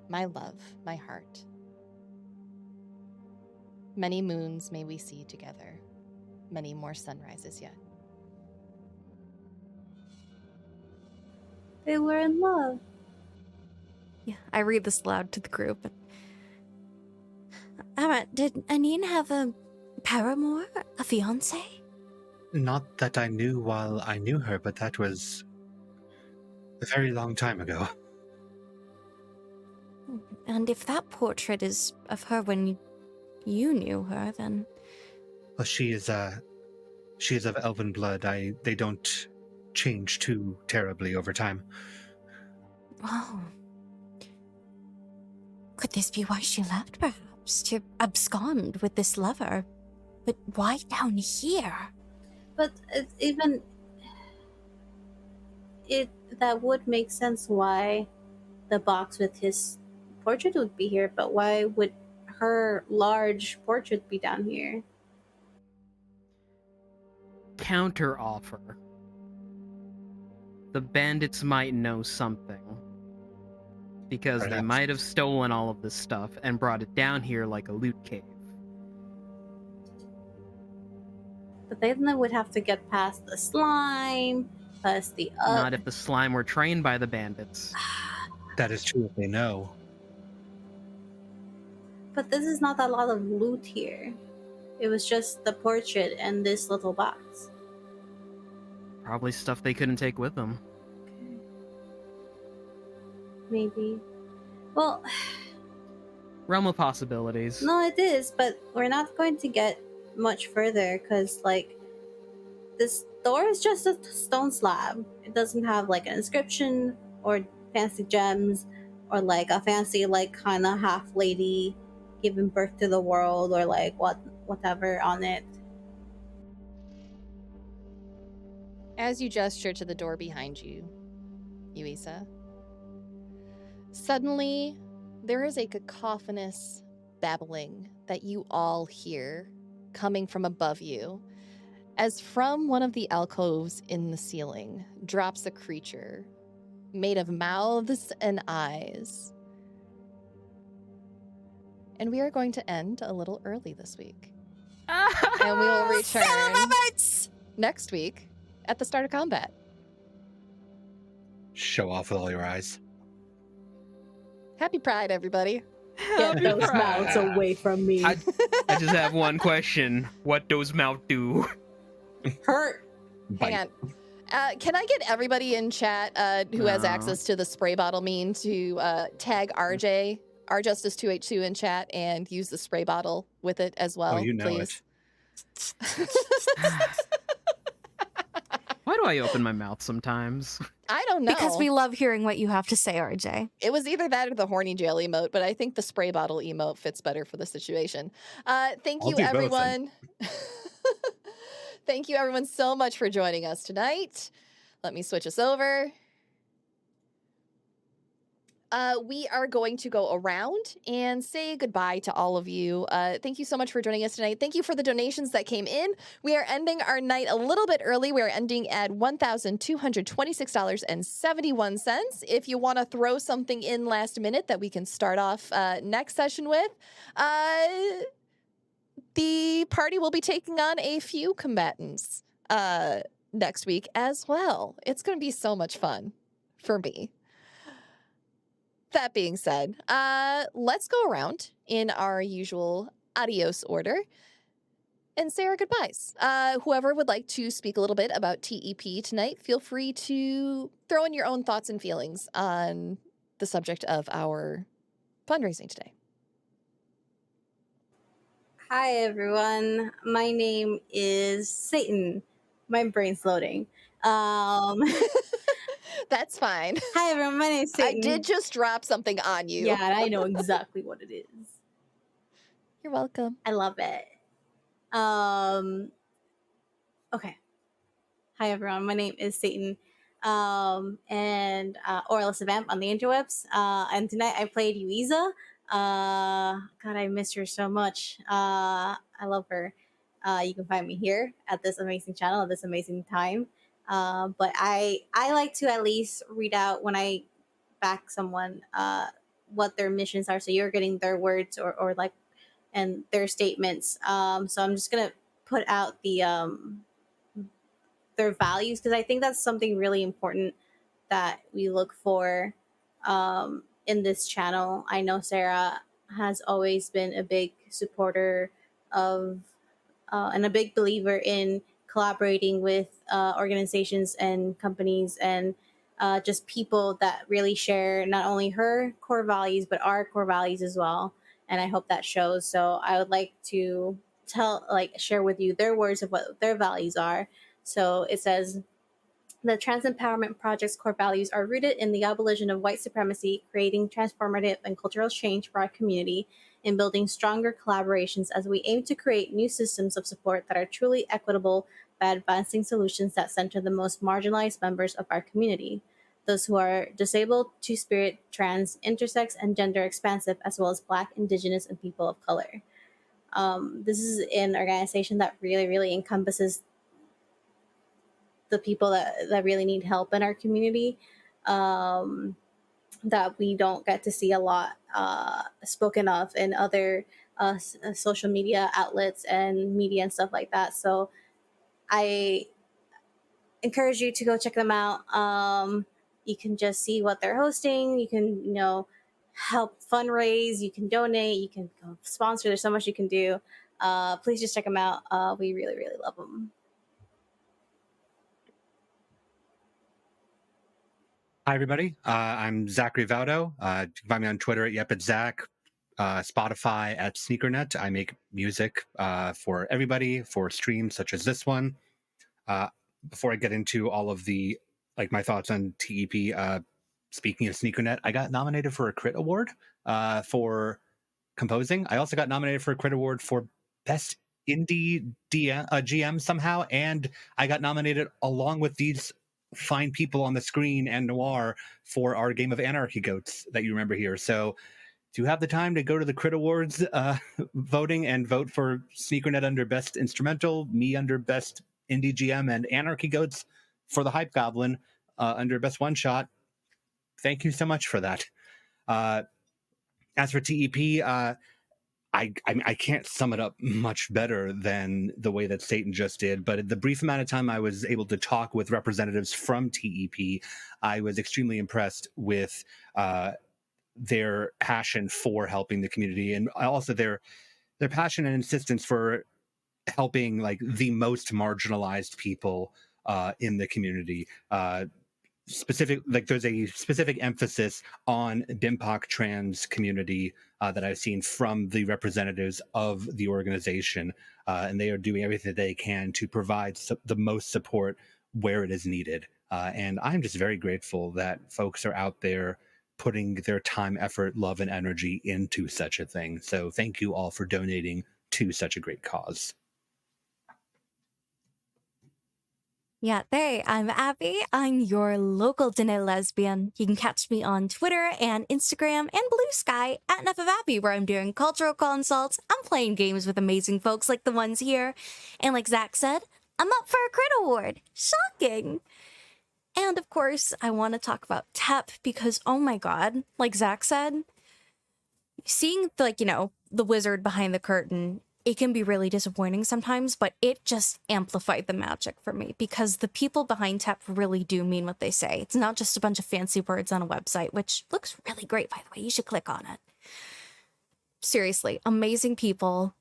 my love, my heart. Many moons may we see together, many more sunrises yet. They were in love. Yeah, I read this aloud to the group. Arat, did Anine have a paramour, a fiance? Not that I knew while I knew her, but that was a very long time ago. And if that portrait is of her when you knew her, then... Well, she is of elven blood. They don't change too terribly over time. Oh. Could this be why she left, perhaps? To abscond with this lover? But why down here? But that would make sense why the box with his portrait would be here, but why would her large portrait be down here? Counter offer. The bandits might know something. Because they Perhaps. might have stolen all of this stuff and brought it down here like a loot cave. But then they would have to get past the slime, past the Not if the slime were trained by the bandits. That is true if they know. But this is not a lot of loot here. It was just the portrait and this little box. Probably stuff they couldn't take with them. Maybe. Well, Realm of possibilities. no, it is, but we're not going to get much further because, like, this door is just a stone slab. It doesn't have, like, an inscription or fancy gems or, like, a fancy, like, kind of half lady giving birth to the world or, like, whatever on it. As you gesture to the door behind you, Yuiza, suddenly there is a cacophonous babbling that you all hear coming from above you, as from one of the alcoves in the ceiling drops a creature made of mouths and eyes. And we are going to end a little early this week. And we will return next week at the start of combat. Show off with all your eyes. Happy Pride, everybody. Get those mouths away from me. I just have one question. What does mouth do? Hurt. Hang on. Can I get everybody in chat who has access to the spray bottle meme to tag RJ, rjustice2h2 in chat and use the spray bottle with it as well, you know please? Why do I open my mouth sometimes? I don't know. Because we love hearing what you have to say, RJ. It was either that or the horny jail emote, but I think the spray bottle emote fits better for the situation. Thank I'll you, do both, everyone. Thank you, everyone, so much for joining us tonight. Let me switch us over. We are going to go around and say goodbye to all of you. Thank you so much for joining us tonight. Thank you for the donations that came in. We are ending our night a little bit early. We are ending at $1,226.71. If you want to throw something in last minute that we can start off next session with, the party will be taking on a few combatants next week as well. It's going to be so much fun for me. That being said, let's go around in our usual adios order and say our goodbyes. Whoever would like to speak a little bit about TEP tonight, feel free to throw in your own thoughts and feelings on the subject of our fundraising today. Hi everyone. My name is Satan. My brain's loading. That's fine. Hi everyone. My name is I Satan. did just drop something on you. Yeah, and I know exactly what it is. You're welcome. I love it. Okay. Hi everyone. My name is Satan. Or Alessa Vamp on the interwebs. And tonight I played Yuiza. God, I miss her so much. I love her. You can find me here at this amazing channel at this amazing time. But I like to at least read out when I back someone what their missions are. So you're getting their words or like and their statements. So I'm just gonna put out their values because I think that's something really important that we look for in this channel. I know Sarah has always been a big supporter of and a big believer in collaborating with organizations and companies and just people that really share not only her core values but our core values as well. And I hope that shows. So I would like to share with you their words of what their values are. So it says, the Trans Empowerment Project's core values are rooted in the abolition of white supremacy, creating transformative and cultural change for our community, and building stronger collaborations as we aim to create new systems of support that are truly equitable by advancing solutions that center the most marginalized members of our community. Those who are disabled, two spirit, trans, intersex, and gender expansive, as well as Black, Indigenous, and people of color. This is an organization that really, really encompasses the people that really need help in our community, that we don't get to see a lot spoken of in other social media outlets and media and stuff like that. So I encourage you to go check them out. You can just see what they're hosting. You can, help fundraise. You can donate. You can go sponsor. There's so much you can do. Please just check them out. We really, really love them. Hi, everybody. I'm Zachary Vaudo. You can find me on Twitter at YepItZach, Spotify at Sneakernet. I make music for everybody for streams such as this one. Before I get into all of the my thoughts on TEP, speaking of Sneakernet, I got nominated for a Crit Award for composing. I also got nominated for a Crit Award for Best Indie GM somehow, and I got nominated along with these fine people on the screen and Noir for our game of Anarchy Goats that you remember here. So do you have the time to go to the Crit Awards voting and vote for Sneakernet under Best Instrumental, me under Best Indie GM, and Anarchy Goats for the Hype Goblin under Best One Shot? Thank you so much for that. As for TEP, I can't sum it up much better than the way that Satan just did, but the brief amount of time I was able to talk with representatives from TEP, I was extremely impressed with their passion for helping the community, and also their passion and insistence for helping the most marginalized people in the community. There's a specific emphasis on BIMPOC trans community that I've seen from the representatives of the organization, and they are doing everything they can to provide the most support where it is needed. And I'm just very grateful that folks are out there putting their time, effort, love, and energy into such a thing. So thank you all for donating to such a great cause. Yeah, hey, I'm Abby. I'm your local Dene lesbian. You can catch me on Twitter and Instagram and Blue Sky at Enough of Abby, where I'm doing cultural consults. I'm playing games with amazing folks like the ones here. And like Zach said, I'm up for a Crit Award. Shocking! And of course, I want to talk about TEP because, oh my god, like Zach said, seeing, the wizard behind the curtain, it can be really disappointing sometimes, but it just amplified the magic for me because the people behind TEP really do mean what they say. It's not just a bunch of fancy words on a website, which looks really great, by the way. You should click on it. Seriously, amazing people.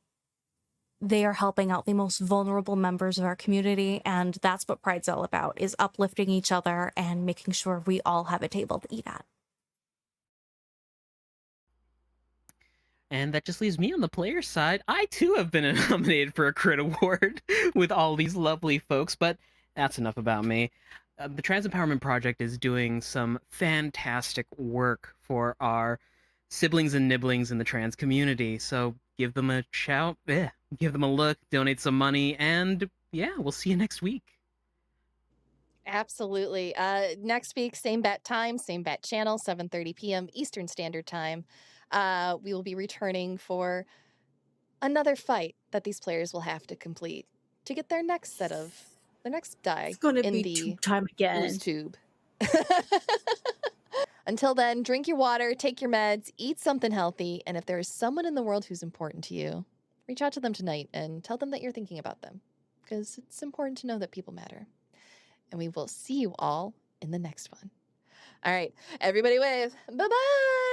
They are helping out the most vulnerable members of our community, and that's what Pride's all about, is uplifting each other and making sure we all have a table to eat at. And that just leaves me on the player side. I too have been nominated for a crit award with all these lovely folks, but that's enough about me. The Trans Empowerment Project is doing some fantastic work for our siblings and nibblings in the trans community. So give them a shout, give them a look, donate some money, and yeah, we'll see you next week. Absolutely. Next week, same bat time, same bat channel, 7:30 p.m. Eastern Standard Time. We will be returning for another fight that these players will have to complete to get their next die It's gonna in be the tube time ooze again. tube. Until then, drink your water, take your meds, eat something healthy, and if there is someone in the world who's important to you, reach out to them tonight and tell them that you're thinking about them, because it's important to know that people matter. And we will see you all in the next one. All right, everybody wave. Bye-bye.